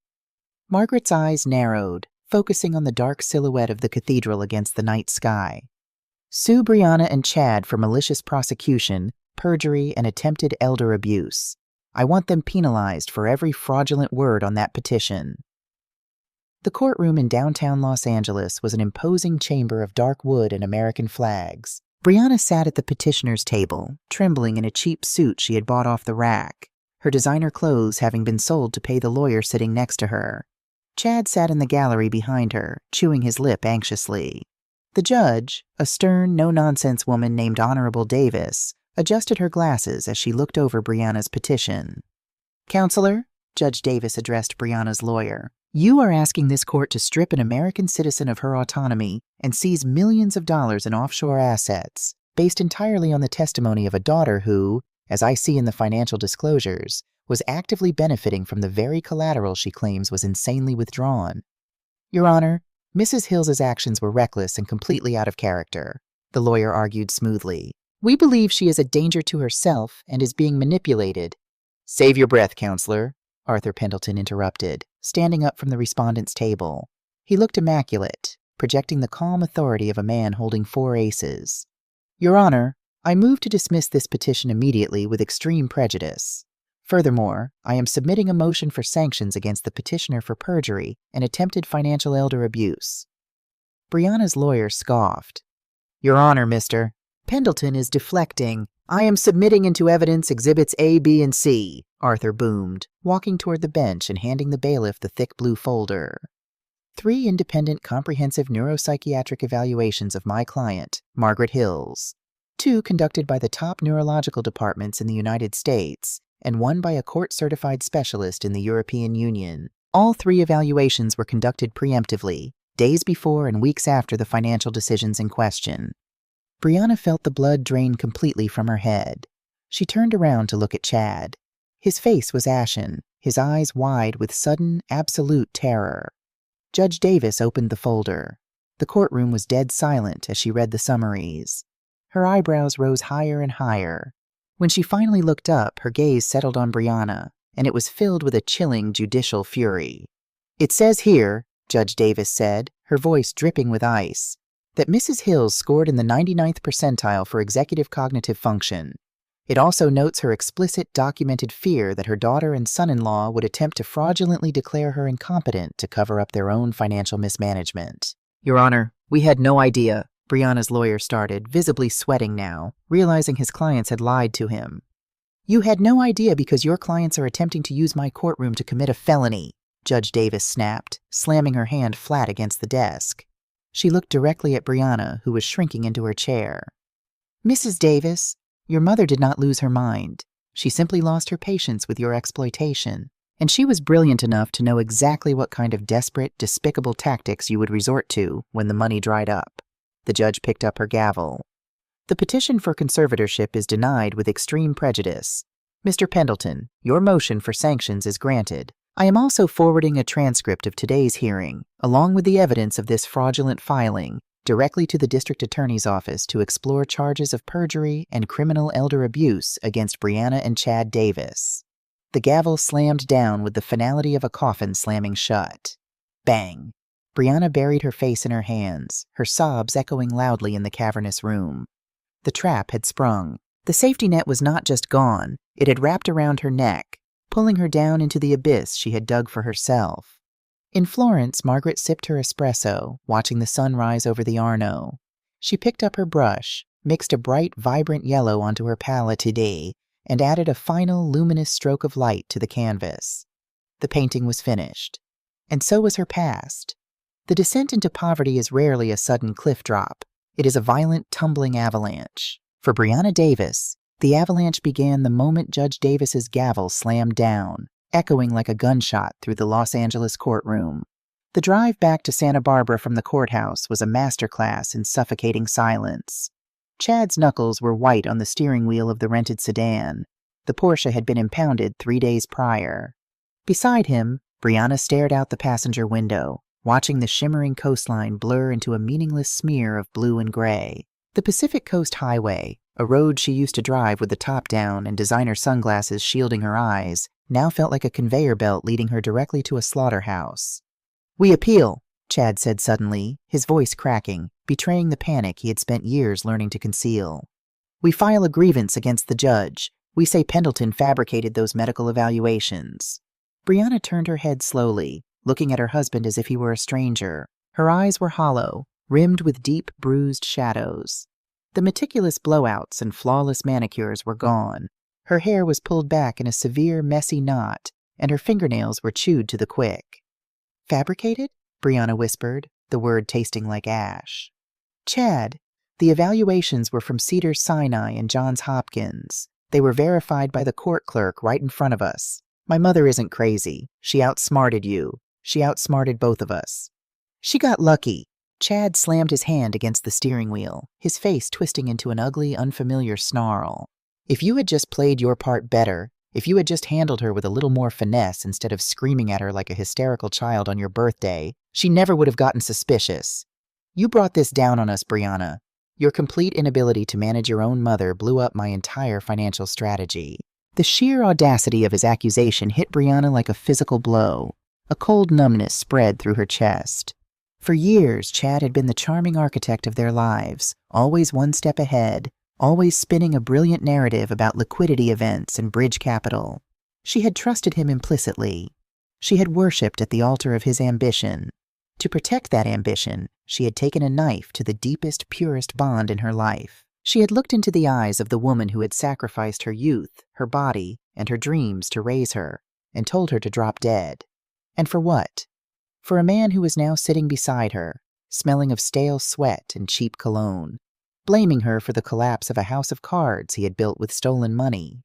Margaret's eyes narrowed, focusing on the dark silhouette of the cathedral against the night sky. "Sue Brianna and Chad for malicious prosecution, perjury, and attempted elder abuse. I want them penalized for every fraudulent word on that petition." The courtroom in downtown Los Angeles was an imposing chamber of dark wood and American flags. Brianna sat at the petitioner's table, trembling in a cheap suit she had bought off the rack, her designer clothes having been sold to pay the lawyer sitting next to her. Chad sat in the gallery behind her, chewing his lip anxiously. The judge, a stern, no-nonsense woman named Honorable Davis, adjusted her glasses as she looked over Brianna's petition. "Counselor," Judge Davis addressed Brianna's lawyer, "you are asking this court to strip an American citizen of her autonomy and seize millions of dollars in offshore assets, based entirely on the testimony of a daughter who, as I see in the financial disclosures, was actively benefiting from the very collateral she claims was insanely withdrawn. Your Honor, Mrs. Hills's actions were reckless and completely out of character," the lawyer argued smoothly. "We believe she is a danger to herself and is being manipulated." "Save your breath, Counselor," Arthur Pendleton interrupted, standing up from the respondent's table. He looked immaculate, projecting the calm authority of a man holding 4 aces. "Your Honor, I move to dismiss this petition immediately with extreme prejudice. Furthermore, I am submitting a motion for sanctions against the petitioner for perjury and attempted financial elder abuse." Brianna's lawyer scoffed. "Your Honor, Mr. Pendleton is deflecting. I am submitting into evidence Exhibits A, B, and C," Arthur boomed, walking toward the bench and handing the bailiff the thick blue folder. 3 independent comprehensive neuropsychiatric evaluations of my client, Margaret Hills. 2 conducted by the top neurological departments in the United States, and 1 by a court-certified specialist in the European Union. All 3 evaluations were conducted preemptively, days before and weeks after the financial decisions in question. Brianna felt the blood drain completely from her head. She turned around to look at Chad. His face was ashen, his eyes wide with sudden, absolute terror. Judge Davis opened the folder. The courtroom was dead silent as she read the summaries. Her eyebrows rose higher and higher. When she finally looked up, her gaze settled on Brianna, and it was filled with a chilling judicial fury. "It says here," Judge Davis said, her voice dripping with ice, "that Mrs. Hills scored in the 99th percentile for executive cognitive function. It also notes her explicit documented fear that her daughter and son-in-law would attempt to fraudulently declare her incompetent to cover up their own financial mismanagement." "Your Honor, we had no idea," Brianna's lawyer started, visibly sweating now, realizing his clients had lied to him. "You had no idea because your clients are attempting to use my courtroom to commit a felony," Judge Davis snapped, slamming her hand flat against the desk. She looked directly at Brianna, who was shrinking into her chair. "Mrs. Davis, your mother did not lose her mind. She simply lost her patience with your exploitation, and she was brilliant enough to know exactly what kind of desperate, despicable tactics you would resort to when the money dried up." The judge picked up her gavel. "The petition for conservatorship is denied with extreme prejudice. Mr. Pendleton, your motion for sanctions is granted. I am also forwarding a transcript of today's hearing, along with the evidence of this fraudulent filing, directly to the district attorney's office to explore charges of perjury and criminal elder abuse against Brianna and Chad Davis." The gavel slammed down with the finality of a coffin slamming shut. Bang! Brianna buried her face in her hands, her sobs echoing loudly in the cavernous room. The trap had sprung. The safety net was not just gone, it had wrapped around her neck, pulling her down into the abyss she had dug for herself. In Florence, Margaret sipped her espresso, watching the sun rise over the Arno. She picked up her brush, mixed a bright, vibrant yellow onto her palette today, and added a final, luminous stroke of light to the canvas. The painting was finished. And so was her past. The descent into poverty is rarely a sudden cliff drop. It is a violent, tumbling avalanche. For Brianna Davis, the avalanche began the moment Judge Davis's gavel slammed down, echoing like a gunshot through the Los Angeles courtroom. The drive back to Santa Barbara from the courthouse was a masterclass in suffocating silence. Chad's knuckles were white on the steering wheel of the rented sedan. The Porsche had been impounded 3 days prior. Beside him, Brianna stared out the passenger window, watching the shimmering coastline blur into a meaningless smear of blue and gray. The Pacific Coast Highway, a road she used to drive with the top down and designer sunglasses shielding her eyes, now felt like a conveyor belt leading her directly to a slaughterhouse. "We appeal," Chad said suddenly, his voice cracking, betraying the panic he had spent years learning to conceal. "We file a grievance against the judge. We say Pendleton fabricated those medical evaluations." Brianna turned her head slowly, looking at her husband as if he were a stranger. Her eyes were hollow, rimmed with deep, bruised shadows. The meticulous blowouts and flawless manicures were gone. Her hair was pulled back in a severe, messy knot, and her fingernails were chewed to the quick. "Fabricated?" Brianna whispered, the word tasting like ash. "Chad, the evaluations were from Cedars-Sinai and Johns Hopkins. They were verified by the court clerk right in front of us. My mother isn't crazy. She outsmarted you. She outsmarted both of us. She got lucky." Chad slammed his hand against the steering wheel, his face twisting into an ugly, unfamiliar snarl. "If you had just played your part better, if you had just handled her with a little more finesse instead of screaming at her like a hysterical child on your birthday, she never would have gotten suspicious. You brought this down on us, Brianna. Your complete inability to manage your own mother blew up my entire financial strategy." The sheer audacity of his accusation hit Brianna like a physical blow. A cold numbness spread through her chest. For years, Chad had been the charming architect of their lives, always one step ahead, always spinning a brilliant narrative about liquidity events and bridge capital. She had trusted him implicitly. She had worshipped at the altar of his ambition. To protect that ambition, she had taken a knife to the deepest, purest bond in her life. She had looked into the eyes of the woman who had sacrificed her youth, her body, and her dreams to raise her, and told her to drop dead. And for what? For a man who was now sitting beside her, smelling of stale sweat and cheap cologne, blaming her for the collapse of a house of cards he had built with stolen money.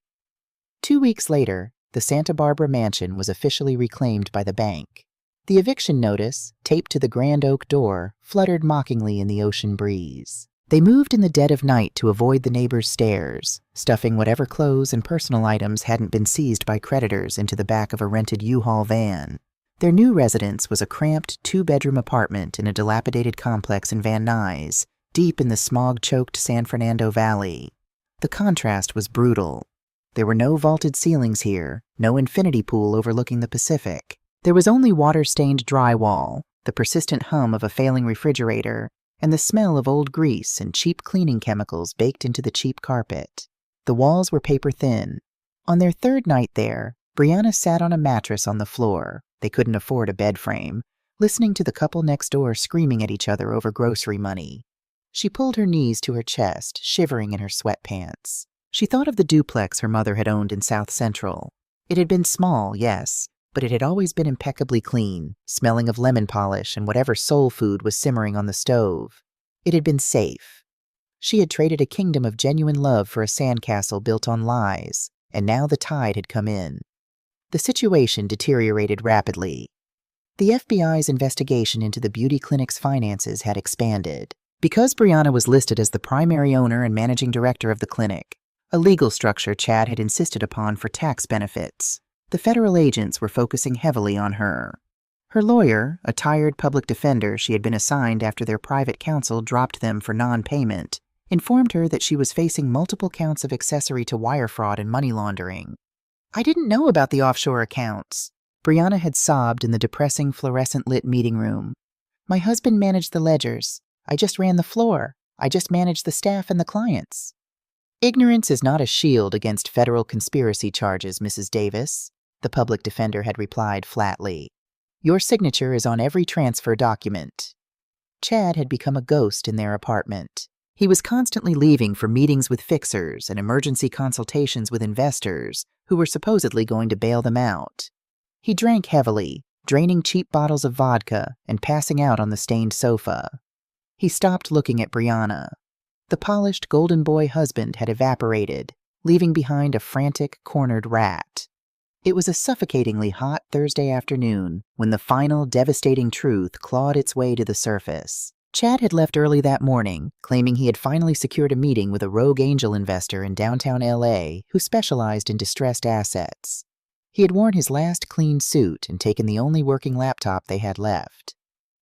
2 weeks later, the Santa Barbara mansion was officially reclaimed by the bank. The eviction notice, taped to the grand oak door, fluttered mockingly in the ocean breeze. They moved in the dead of night to avoid the neighbors' stares, stuffing whatever clothes and personal items hadn't been seized by creditors into the back of a rented U-Haul van. Their new residence was a cramped 2-bedroom apartment in a dilapidated complex in Van Nuys, deep in the smog-choked San Fernando Valley. The contrast was brutal. There were no vaulted ceilings here, no infinity pool overlooking the Pacific. There was only water-stained drywall, the persistent hum of a failing refrigerator, and the smell of old grease and cheap cleaning chemicals baked into the cheap carpet. The walls were paper-thin. On their 3rd night there, Brianna sat on a mattress on the floor. They couldn't afford a bed frame, listening to the couple next door screaming at each other over grocery money. She pulled her knees to her chest, shivering in her sweatpants. She thought of the duplex her mother had owned in South Central. It had been small, yes, but it had always been impeccably clean, smelling of lemon polish and whatever soul food was simmering on the stove. It had been safe. She had traded a kingdom of genuine love for a sandcastle built on lies, and now the tide had come in. The situation deteriorated rapidly. The FBI's investigation into the beauty clinic's finances had expanded. Because Brianna was listed as the primary owner and managing director of the clinic, a legal structure Chad had insisted upon for tax benefits, the federal agents were focusing heavily on her. Her lawyer, a tired public defender she had been assigned after their private counsel dropped them for non-payment, informed her that she was facing multiple counts of accessory to wire fraud and money laundering. "I didn't know about the offshore accounts," Brianna had sobbed in the depressing fluorescent-lit meeting room. "My husband managed the ledgers. I just ran the floor. I just managed the staff and the clients." "Ignorance is not a shield against federal conspiracy charges, Mrs. Davis," the public defender had replied flatly. "Your signature is on every transfer document." Chad had become a ghost in their apartment. He was constantly leaving for meetings with fixers and emergency consultations with investors who were supposedly going to bail them out. He drank heavily, draining cheap bottles of vodka and passing out on the stained sofa. He stopped looking at Brianna. The polished golden boy husband had evaporated, leaving behind a frantic, cornered rat. It was a suffocatingly hot Thursday afternoon when the final, devastating truth clawed its way to the surface. Chad had left early that morning, claiming he had finally secured a meeting with a rogue angel investor in downtown LA who specialized in distressed assets. He had worn his last clean suit and taken the only working laptop they had left.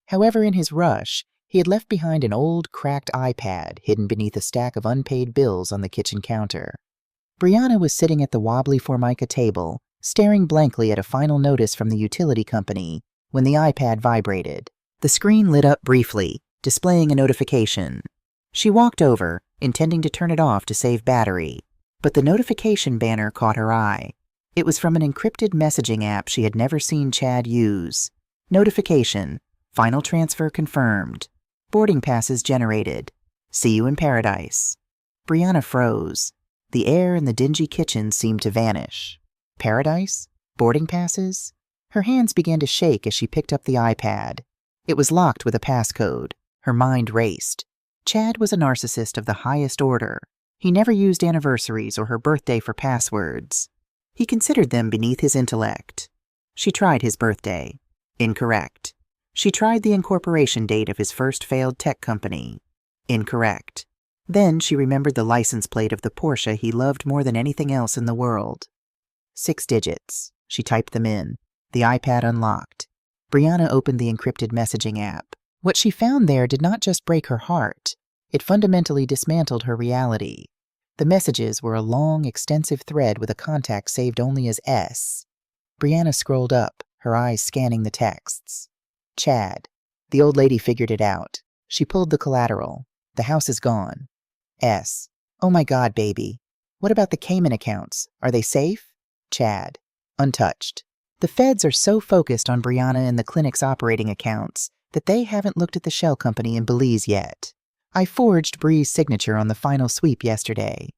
However, in his rush, he had left behind an old, cracked iPad hidden beneath a stack of unpaid bills on the kitchen counter. Brianna was sitting at the wobbly Formica table, staring blankly at a final notice from the utility company, when the iPad vibrated. The screen lit up briefly, displaying a notification. She walked over, intending to turn it off to save battery, but the notification banner caught her eye. It was from an encrypted messaging app she had never seen Chad use. Notification: final transfer confirmed. Boarding passes generated. See you in paradise. Brianna froze. The air in the dingy kitchen seemed to vanish. Paradise? Boarding passes? Her hands began to shake as she picked up the iPad. It was locked with a passcode. Her mind raced. Chad was a narcissist of the highest order. He never used anniversaries or her birthday for passwords. He considered them beneath his intellect. She tried his birthday. Incorrect. She tried the incorporation date of his first failed tech company. Incorrect. Then she remembered the license plate of the Porsche he loved more than anything else in the world. 6 digits. She typed them in. The iPad unlocked. Brianna opened the encrypted messaging app. What she found there did not just break her heart. It fundamentally dismantled her reality. The messages were a long, extensive thread with a contact saved only as S. Brianna scrolled up, her eyes scanning the texts. Chad. The old lady figured it out. She pulled the collateral. The house is gone. S. Oh my God, baby. What about the Cayman accounts? Are they safe? Chad. Untouched. The feds are so focused on Brianna and the clinic's operating accounts that they haven't looked at the shell company in Belize yet. I forged Bree's signature on the final sweep yesterday.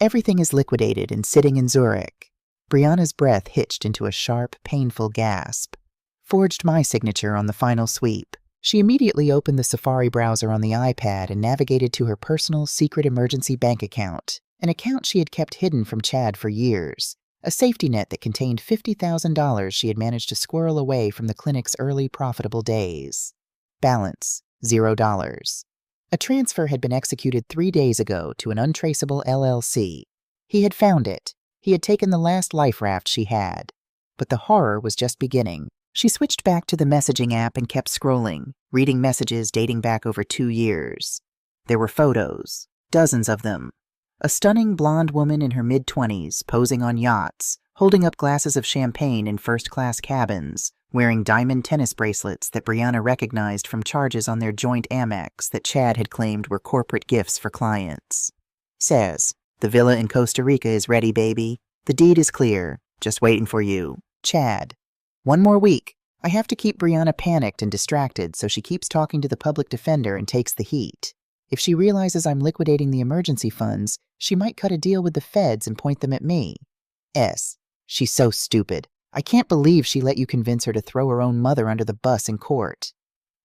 Everything is liquidated and sitting in Zurich. Brianna's breath hitched into a sharp, painful gasp. Forged my signature on the final sweep. She immediately opened the Safari browser on the iPad and navigated to her personal secret emergency bank account, an account she had kept hidden from Chad for years, a safety net that contained $50,000 she had managed to squirrel away from the clinic's early profitable days. Balance, $0. A transfer had been executed 3 days ago to an untraceable LLC. He had found it. He had taken the last life raft she had. But the horror was just beginning. She switched back to the messaging app and kept scrolling, reading messages dating back over 2 years. There were photos, dozens of them. A stunning blonde woman in her mid-20s, posing on yachts, holding up glasses of champagne in first-class cabins, wearing diamond tennis bracelets that Brianna recognized from charges on their joint Amex that Chad had claimed were corporate gifts for clients. Says, the villa in Costa Rica is ready, baby. The deed is clear, just waiting for you. Chad. 1 more week. I have to keep Brianna panicked and distracted so she keeps talking to the public defender and takes the heat. If she realizes I'm liquidating the emergency funds, she might cut a deal with the feds and point them at me. S. She's so stupid. I can't believe she let you convince her to throw her own mother under the bus in court.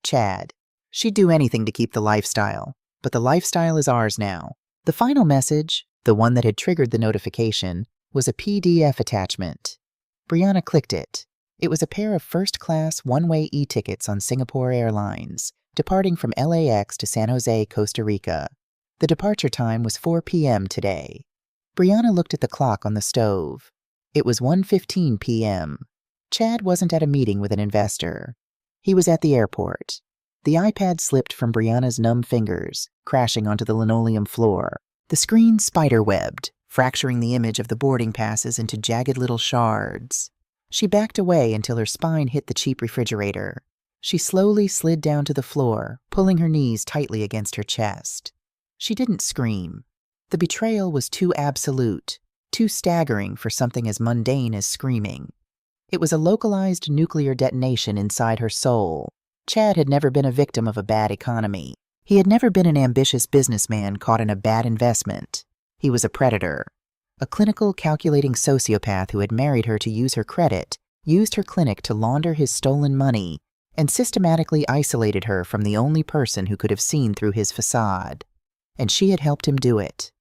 Chad. She'd do anything to keep the lifestyle, but the lifestyle is ours now. The final message, the one that had triggered the notification, was a PDF attachment. Brianna clicked it. It was a pair of first-class one-way e-tickets on Singapore Airlines, departing from LAX to San Jose, Costa Rica. The departure time was 4 p.m. today. Brianna looked at the clock on the stove. It was 1:15 p.m. Chad wasn't at a meeting with an investor. He was at the airport. The iPad slipped from Brianna's numb fingers, crashing onto the linoleum floor. The screen spider-webbed, fracturing the image of the boarding passes into jagged little shards. She backed away until her spine hit the cheap refrigerator. She slowly slid down to the floor, pulling her knees tightly against her chest. She didn't scream. The betrayal was too absolute, too staggering for something as mundane as screaming. It was a localized nuclear detonation inside her soul. Chad had never been a victim of a bad economy. He had never been an ambitious businessman caught in a bad investment. He was a predator. A clinical, calculating sociopath who had married her to use her credit, used her clinic to launder his stolen money, and systematically isolated her from the only person who could have seen through his facade. And she had helped him do it.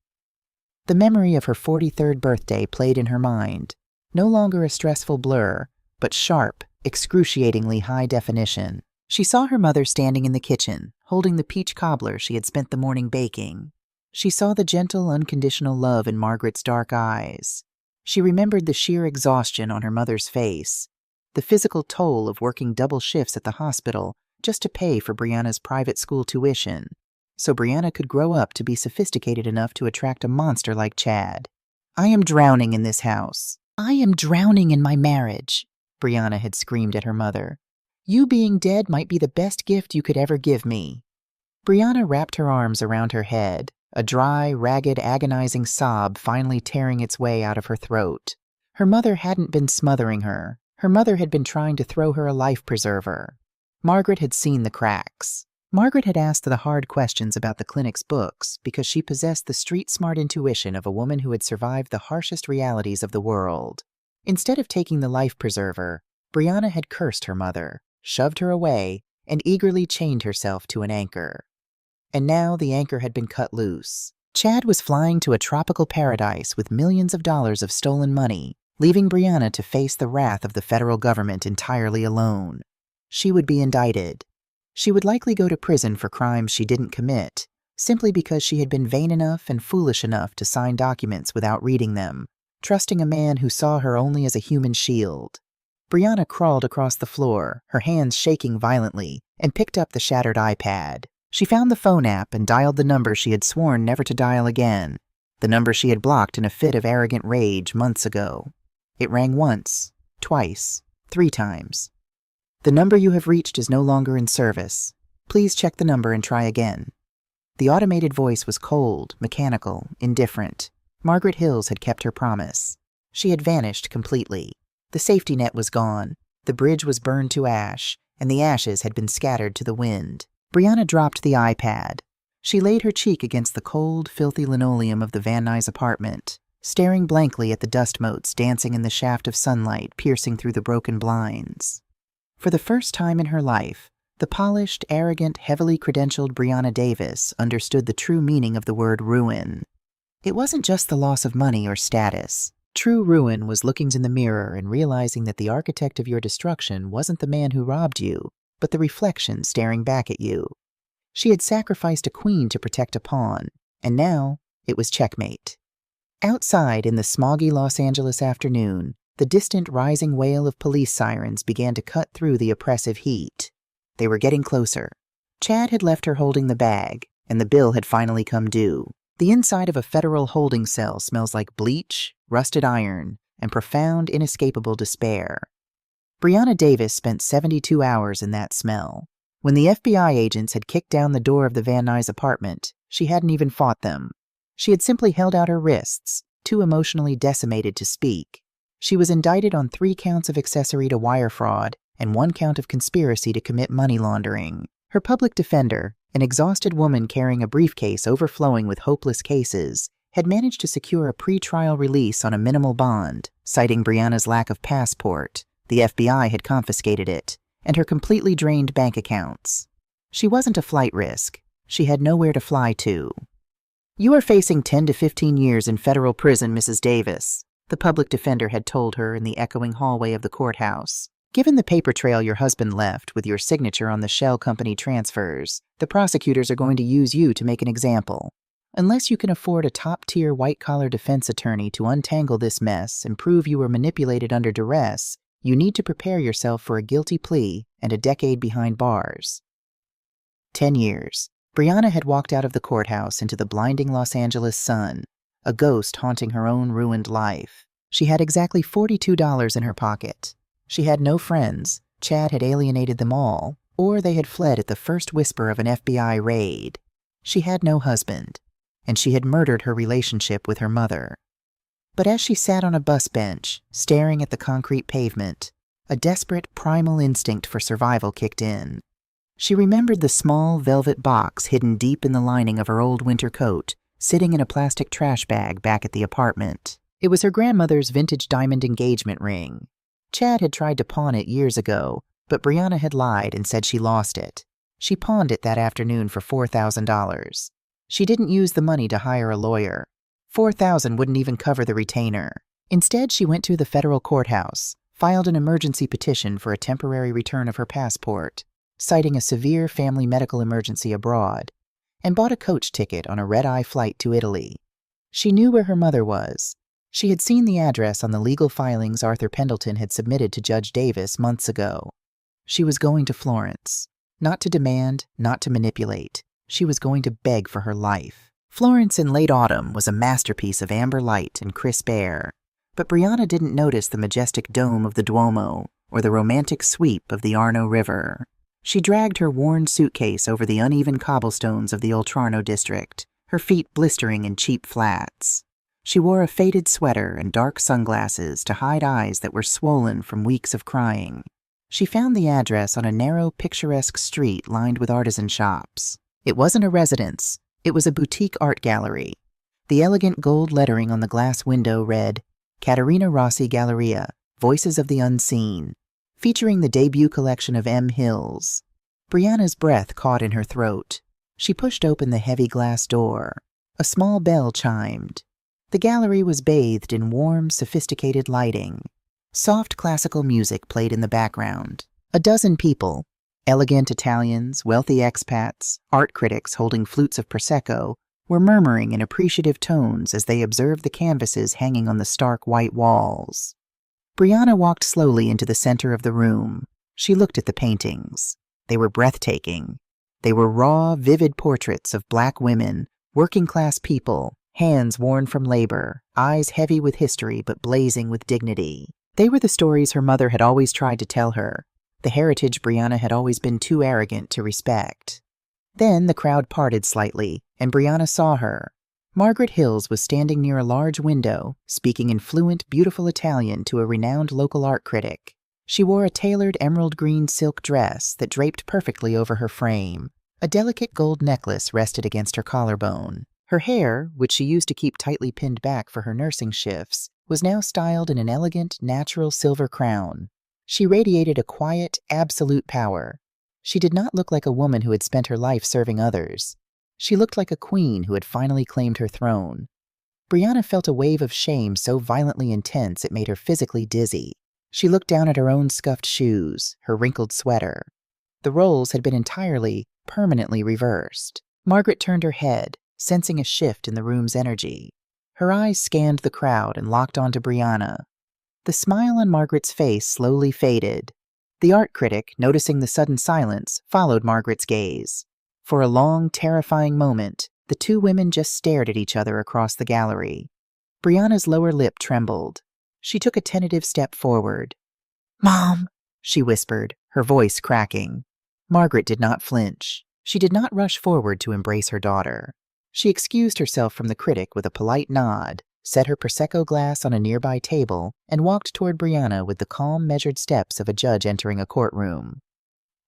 The memory of her 43rd birthday played in her mind, no longer a stressful blur, but sharp, excruciatingly high definition. She saw her mother standing in the kitchen, holding the peach cobbler she had spent the morning baking. She saw the gentle, unconditional love in Margaret's dark eyes. She remembered the sheer exhaustion on her mother's face, the physical toll of working double shifts at the hospital just to pay for Brianna's private school tuition, so Brianna could grow up to be sophisticated enough to attract a monster like Chad. "I am drowning in this house. I am drowning in my marriage," Brianna had screamed at her mother. "You being dead might be the best gift you could ever give me." Brianna wrapped her arms around her head, a dry, ragged, agonizing sob finally tearing its way out of her throat. Her mother hadn't been smothering her. Her mother had been trying to throw her a life preserver. Margaret had seen the cracks. Margaret had asked the hard questions about the clinic's books because she possessed the street-smart intuition of a woman who had survived the harshest realities of the world. Instead of taking the life preserver, Brianna had cursed her mother, shoved her away, and eagerly chained herself to an anchor. And now the anchor had been cut loose. Chad was flying to a tropical paradise with millions of dollars of stolen money, leaving Brianna to face the wrath of the federal government entirely alone. She would be indicted. She would likely go to prison for crimes she didn't commit, simply because she had been vain enough and foolish enough to sign documents without reading them, trusting a man who saw her only as a human shield. Brianna crawled across the floor, her hands shaking violently, and picked up the shattered iPad. She found the phone app and dialed the number she had sworn never to dial again, the number she had blocked in a fit of arrogant rage months ago. It rang once, twice, 3 times. "The number you have reached is no longer in service. Please check the number and try again." The automated voice was cold, mechanical, indifferent. Margaret Hills had kept her promise. She had vanished completely. The safety net was gone, the bridge was burned to ash, and the ashes had been scattered to the wind. Brianna dropped the iPad. She laid her cheek against the cold, filthy linoleum of the Van Nuys apartment, staring blankly at the dust motes dancing in the shaft of sunlight piercing through the broken blinds. For the first time in her life, the polished, arrogant, heavily credentialed Brianna Davis understood the true meaning of the word ruin. It wasn't just the loss of money or status. True ruin was looking in the mirror and realizing that the architect of your destruction wasn't the man who robbed you, but the reflection staring back at you. She had sacrificed a queen to protect a pawn, and now it was checkmate. Outside, in the smoggy Los Angeles afternoon, the distant rising wail of police sirens began to cut through the oppressive heat. They were getting closer. Chad had left her holding the bag, and the bill had finally come due. The inside of a federal holding cell smells like bleach, rusted iron, and profound, inescapable despair. Brianna Davis spent 72 hours in that smell. When the FBI agents had kicked down the door of the Van Nuys apartment, she hadn't even fought them. She had simply held out her wrists, too emotionally decimated to speak. She was indicted on 3 counts of accessory to wire fraud and 1 count of conspiracy to commit money laundering. Her public defender, An exhausted woman carrying a briefcase overflowing with hopeless cases had managed to secure a pre-trial release on a minimal bond, citing Brianna's lack of passport. The FBI had confiscated it, and her completely drained bank accounts. She wasn't a flight risk. She had nowhere to fly to. "You are facing 10 to 15 years in federal prison, Mrs. Davis," the public defender had told her in the echoing hallway of the courthouse. "Given the paper trail your husband left with your signature on the shell company transfers, the prosecutors are going to use you to make an example. Unless you can afford a top-tier white-collar defense attorney to untangle this mess and prove you were manipulated under duress, you need to prepare yourself for a guilty plea and a decade behind bars." 10 years. Brianna had walked out of the courthouse into the blinding Los Angeles sun, a ghost haunting her own ruined life. She had exactly $42 in her pocket. She had no friends. Chad had alienated them all, or they had fled at the first whisper of an FBI raid. She had no husband, and she had murdered her relationship with her mother. But as she sat on a bus bench, staring at the concrete pavement, a desperate primal instinct for survival kicked in. She remembered the small velvet box hidden deep in the lining of her old winter coat, sitting in a plastic trash bag back at the apartment. It was her grandmother's vintage diamond engagement ring. Chad had tried to pawn it years ago, but Brianna had lied and said she lost it. She pawned it that afternoon for $4,000. She didn't use the money to hire a lawyer. $4,000 wouldn't even cover the retainer. Instead, she went to the federal courthouse, filed an emergency petition for a temporary return of her passport, citing a severe family medical emergency abroad, and bought a coach ticket on a red-eye flight to Italy. She knew where her mother was. She had seen the address on the legal filings Arthur Pendleton had submitted to Judge Davis months ago. She was going to Florence. Not to demand, not to manipulate. She was going to beg for her life. Florence in late autumn was a masterpiece of amber light and crisp air, but Brianna didn't notice the majestic dome of the Duomo or the romantic sweep of the Arno River. She dragged her worn suitcase over the uneven cobblestones of the Oltrarno district, her feet blistering in cheap flats. She wore a faded sweater and dark sunglasses to hide eyes that were swollen from weeks of crying. She found the address on a narrow, picturesque street lined with artisan shops. It wasn't a residence. It was a boutique art gallery. The elegant gold lettering on the glass window read, "Caterina Rossi Galleria, Voices of the Unseen," featuring the debut collection of M. Hills. Brianna's breath caught in her throat. She pushed open the heavy glass door. A small bell chimed. The gallery was bathed in warm, sophisticated lighting. Soft classical music played in the background. A dozen people, elegant Italians, wealthy expats, art critics holding flutes of Prosecco, were murmuring in appreciative tones as they observed the canvases hanging on the stark white walls. Brianna walked slowly into the center of the room. She looked at the paintings. They were breathtaking. They were raw, vivid portraits of black women, working-class people, hands worn from labor, eyes heavy with history but blazing with dignity. They were the stories her mother had always tried to tell her, the heritage Brianna had always been too arrogant to respect. Then the crowd parted slightly, and Brianna saw her. Margaret Hills was standing near a large window, speaking in fluent, beautiful Italian to a renowned local art critic. She wore a tailored emerald green silk dress that draped perfectly over her frame. A delicate gold necklace rested against her collarbone. Her hair, which she used to keep tightly pinned back for her nursing shifts, was now styled in an elegant, natural silver crown. She radiated a quiet, absolute power. She did not look like a woman who had spent her life serving others. She looked like a queen who had finally claimed her throne. Brianna felt a wave of shame so violently intense it made her physically dizzy. She looked down at her own scuffed shoes, her wrinkled sweater. The roles had been entirely, permanently reversed. Margaret turned her head, sensing a shift in the room's energy. Her eyes scanned the crowd and locked onto Brianna. The smile on Margaret's face slowly faded. The art critic, noticing the sudden silence, followed Margaret's gaze. For a long, terrifying moment, the two women just stared at each other across the gallery. Brianna's lower lip trembled. She took a tentative step forward. "Mom," she whispered, her voice cracking. Margaret did not flinch. She did not rush forward to embrace her daughter. She excused herself from the critic with a polite nod, set her Prosecco glass on a nearby table, and walked toward Brianna with the calm, measured steps of a judge entering a courtroom.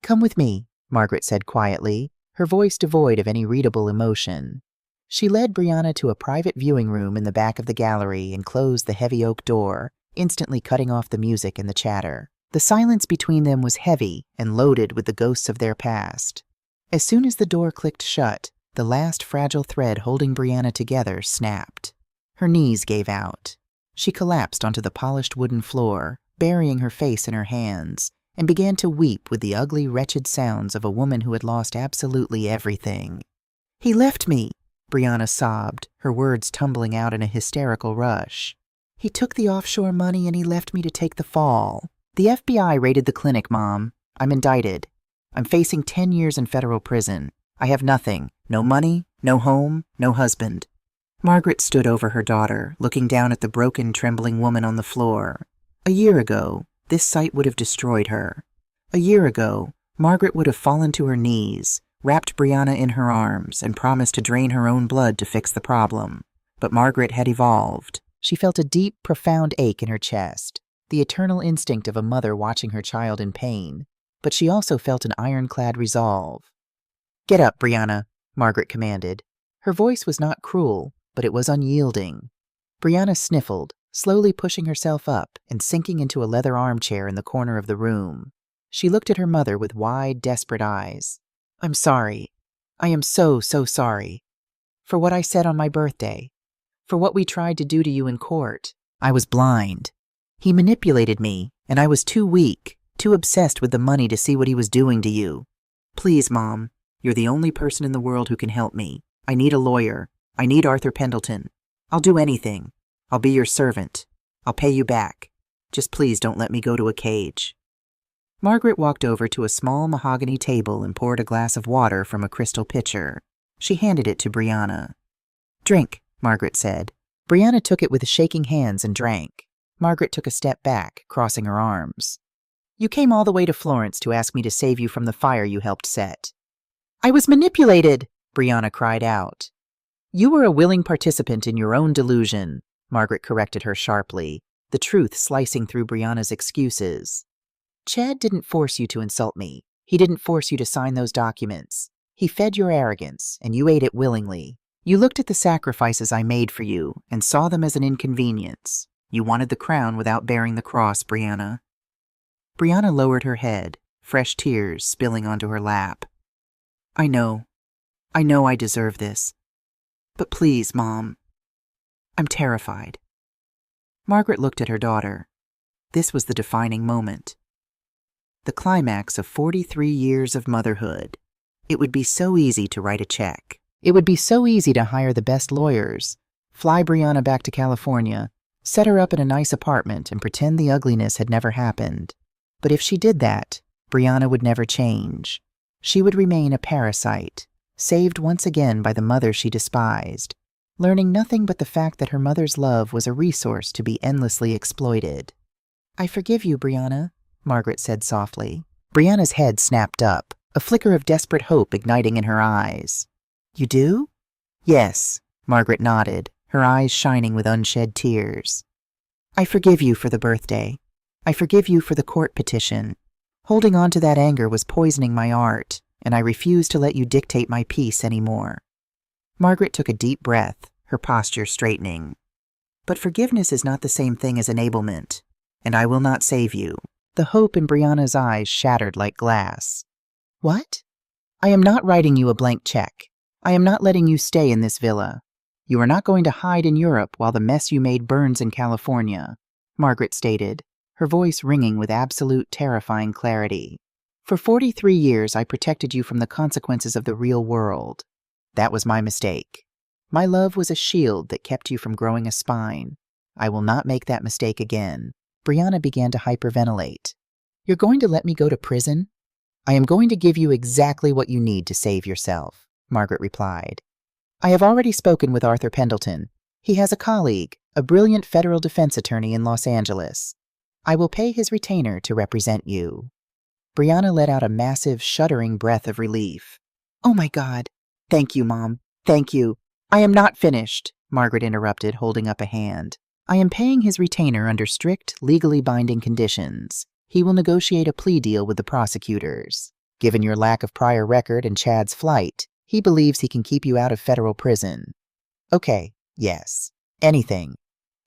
"Come with me," Margaret said quietly, her voice devoid of any readable emotion. She led Brianna to a private viewing room in the back of the gallery and closed the heavy oak door, instantly cutting off the music and the chatter. The silence between them was heavy and loaded with the ghosts of their past. As soon as the door clicked shut, the last fragile thread holding Brianna together snapped. Her knees gave out. She collapsed onto the polished wooden floor, burying her face in her hands, and began to weep with the ugly, wretched sounds of a woman who had lost absolutely everything. "He left me," Brianna sobbed, her words tumbling out in a hysterical rush. "He took the offshore money and he left me to take the fall. The FBI raided the clinic, Mom. I'm indicted. I'm facing 10 years in federal prison. I have nothing. No money, no home, no husband." Margaret stood over her daughter, looking down at the broken, trembling woman on the floor. A year ago, this sight would have destroyed her. A year ago, Margaret would have fallen to her knees, wrapped Brianna in her arms, and promised to drain her own blood to fix the problem. But Margaret had evolved. She felt a deep, profound ache in her chest, the eternal instinct of a mother watching her child in pain. But she also felt an ironclad resolve. "Get up, Brianna," Margaret commanded. Her voice was not cruel, but it was unyielding. Brianna sniffled, slowly pushing herself up and sinking into a leather armchair in the corner of the room. She looked at her mother with wide, desperate eyes. "I'm sorry. I am so sorry. For what I said on my birthday. For what we tried to do to you in court. I was blind. He manipulated me, and I was too weak, too obsessed with the money to see what he was doing to you. Please, Mom, you're the only person in the world who can help me. I need a lawyer. I need Arthur Pendleton. I'll do anything. I'll be your servant. I'll pay you back. Just please don't let me go to a cage." Margaret walked over to a small mahogany table and poured a glass of water from a crystal pitcher. She handed it to Brianna. "Drink," Margaret said. Brianna took it with shaking hands and drank. Margaret took a step back, crossing her arms. "You came all the way to Florence to ask me to save you from the fire you helped set." "I was manipulated!" Brianna cried out. "You were a willing participant in your own delusion," Margaret corrected her sharply, the truth slicing through Brianna's excuses. "Chad didn't force you to insult me. He didn't force you to sign those documents. He fed your arrogance, and you ate it willingly. You looked at the sacrifices I made for you and saw them as an inconvenience. You wanted the crown without bearing the cross, Brianna." Brianna lowered her head, fresh tears spilling onto her lap. I know I deserve this. But please, Mom. I'm terrified." Margaret looked at her daughter. This was the defining moment. The climax of 43 years of motherhood. It would be so easy to write a check. It would be so easy to hire the best lawyers, fly Brianna back to California, set her up in a nice apartment, and pretend the ugliness had never happened. But if she did that, Brianna would never change. She would remain a parasite, saved once again by the mother she despised, learning nothing but the fact that her mother's love was a resource to be endlessly exploited. "I forgive you, Brianna," Margaret said softly. Brianna's head snapped up, a flicker of desperate hope igniting in her eyes. "You do?" "Yes," Margaret nodded, her eyes shining with unshed tears. "I forgive you for the birthday. I forgive you for the court petition. Holding on to that anger was poisoning my art, and I refuse to let you dictate my peace anymore." Margaret took a deep breath, her posture straightening. "But forgiveness is not the same thing as enablement, and I will not save you." The hope in Brianna's eyes shattered like glass. "What?" "I am not writing you a blank check. I am not letting you stay in this villa. You are not going to hide in Europe while the mess you made burns in California," Margaret stated, her voice ringing with absolute terrifying clarity. "For 43 years I protected you from the consequences of the real world. That was my mistake. My love was a shield that kept you from growing a spine. I will not make that mistake again." Brianna began to hyperventilate. "You're going to let me go to prison?" "I am going to give you exactly what you need to save yourself," Margaret replied. "I have already spoken with Arthur Pendleton. He has a colleague, a brilliant federal defense attorney in Los Angeles. I will pay his retainer to represent you." Brianna let out a massive, shuddering breath of relief. "Oh my God. Thank you, Mom. Thank you." "I am not finished," Margaret interrupted, holding up a hand. "I am paying his retainer under strict, legally binding conditions. He will negotiate a plea deal with the prosecutors. Given your lack of prior record and Chad's flight, he believes he can keep you out of federal prison. Okay, yes. Anything.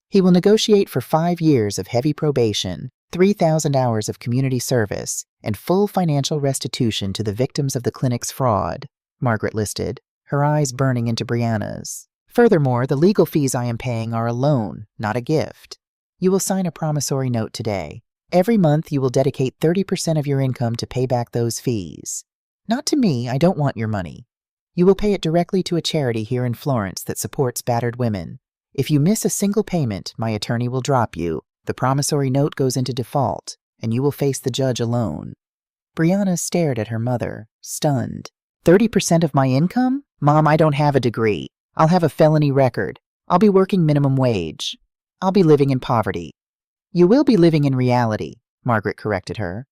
He will negotiate for 5 years of heavy probation, 3,000 hours of community service, and full financial restitution to the victims of the clinic's fraud, Margaret listed, her eyes burning into Brianna's. Furthermore, the legal fees I am paying are a loan, not a gift. You will sign a promissory note today. Every month you will dedicate 30% of your income to pay back those fees. Not to me, I don't want your money. You will pay it directly to a charity here in Florence that supports battered women. If you miss a single payment, my attorney will drop you, the promissory note goes into default, and you will face the judge alone. Brianna stared at her mother, stunned. 30% of my income? Mom, I don't have a degree. I'll have a felony record. I'll be working minimum wage. I'll be living in poverty. You will be living in reality, Margaret corrected her.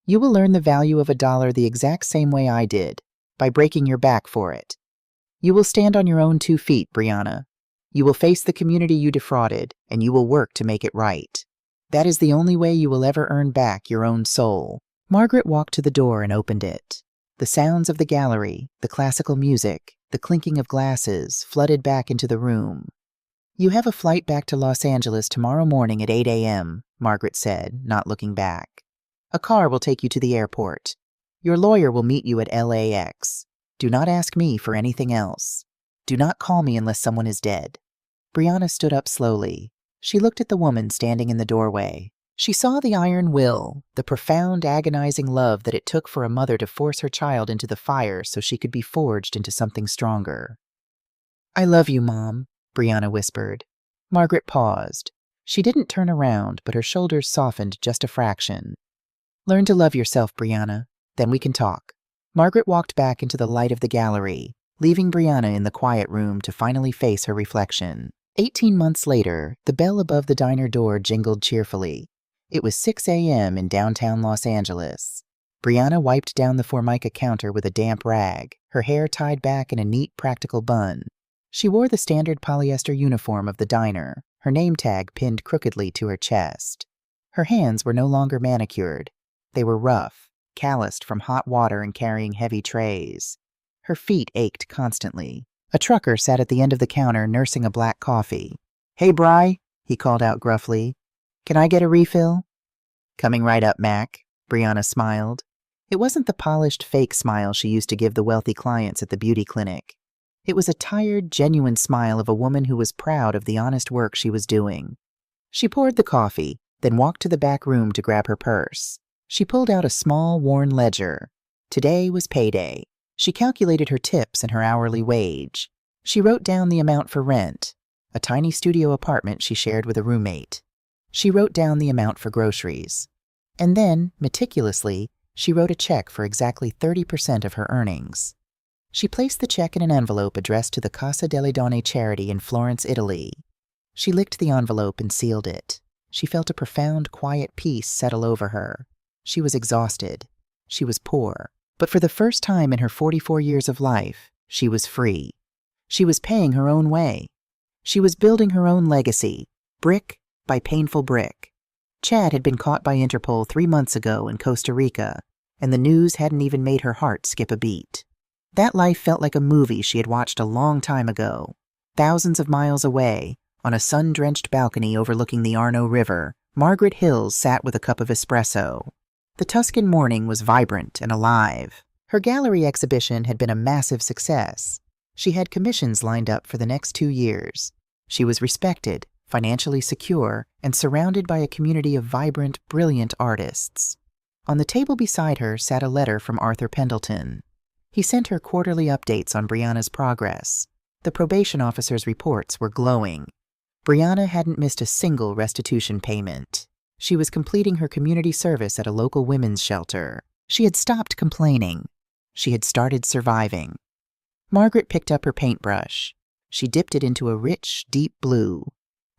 You will learn the value of $1 the exact same way I did, by breaking your back for it. You will stand on your own 2 feet, Brianna. You will face the community you defrauded, and you will work to make it right. That is the only way you will ever earn back your own soul. Margaret walked to the door and opened it. The sounds of the gallery, the classical music, the clinking of glasses flooded back into the room. You have a flight back to Los Angeles tomorrow morning at 8 a.m., Margaret said, not looking back. A car will take you to the airport. Your lawyer will meet you at LAX. Do not ask me for anything else. Do not call me unless someone is dead. Brianna stood up slowly. She looked at the woman standing in the doorway. She saw the iron will, the profound, agonizing love that it took for a mother to force her child into the fire so she could be forged into something stronger. I love you, Mom, Brianna whispered. Margaret paused. She didn't turn around, but her shoulders softened just a fraction. Learn to love yourself, Brianna. Then we can talk. Margaret walked back into the light of the gallery, leaving Brianna in the quiet room to finally face her reflection. 18 months later, the bell above the diner door jingled cheerfully. It was 6 a.m. in downtown Los Angeles. Brianna wiped down the Formica counter with a damp rag, her hair tied back in a neat, practical bun. She wore the standard polyester uniform of the diner, her name tag pinned crookedly to her chest. Her hands were no longer manicured. They were rough, calloused from hot water and carrying heavy trays. Her feet ached constantly. A trucker sat at the end of the counter nursing a black coffee. Hey, Bri, he called out gruffly. Can I get a refill? Coming right up, Mac, Brianna smiled. It wasn't the polished fake smile she used to give the wealthy clients at the beauty clinic. It was a tired, genuine smile of a woman who was proud of the honest work she was doing. She poured the coffee, then walked to the back room to grab her purse. She pulled out a small, worn ledger. Today was payday. She calculated her tips and her hourly wage. She wrote down the amount for rent, a tiny studio apartment she shared with a roommate. She wrote down the amount for groceries. And then, meticulously, she wrote a check for exactly 30% of her earnings. She placed the check in an envelope addressed to the Casa delle Donne charity in Florence, Italy. She licked the envelope and sealed it. She felt a profound, quiet peace settle over her. She was exhausted. She was poor. But for the first time in her 44 years of life, she was free. She was paying her own way. She was building her own legacy, brick by painful brick. Chad had been caught by Interpol 3 months ago in Costa Rica, and the news hadn't even made her heart skip a beat. That life felt like a movie she had watched a long time ago. Thousands of miles away, on a sun-drenched balcony overlooking the Arno River, Margaret Hills sat with a cup of espresso. The Tuscan morning was vibrant and alive. Her gallery exhibition had been a massive success. She had commissions lined up for the next 2 years. She was respected, financially secure, and surrounded by a community of vibrant, brilliant artists. On the table beside her sat a letter from Arthur Pendleton. He sent her quarterly updates on Brianna's progress. The probation officer's reports were glowing. Brianna hadn't missed a single restitution payment. She was completing her community service at a local women's shelter. She had stopped complaining. She had started surviving. Margaret picked up her paintbrush. She dipped it into a rich, deep blue,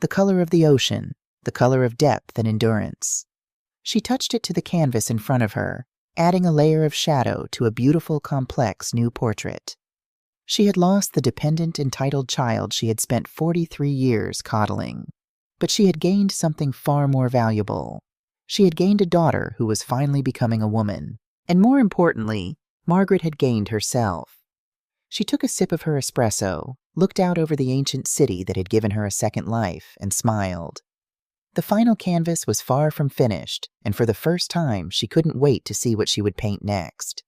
the color of the ocean, the color of depth and endurance. She touched it to the canvas in front of her, adding a layer of shadow to a beautiful, complex new portrait. She had lost the dependent, entitled child she had spent 43 years coddling. But she had gained something far more valuable. She had gained a daughter who was finally becoming a woman. And more importantly, Margaret had gained herself. She took a sip of her espresso, looked out over the ancient city that had given her a second life, and smiled. The final canvas was far from finished, and for the first time she couldn't wait to see what she would paint next.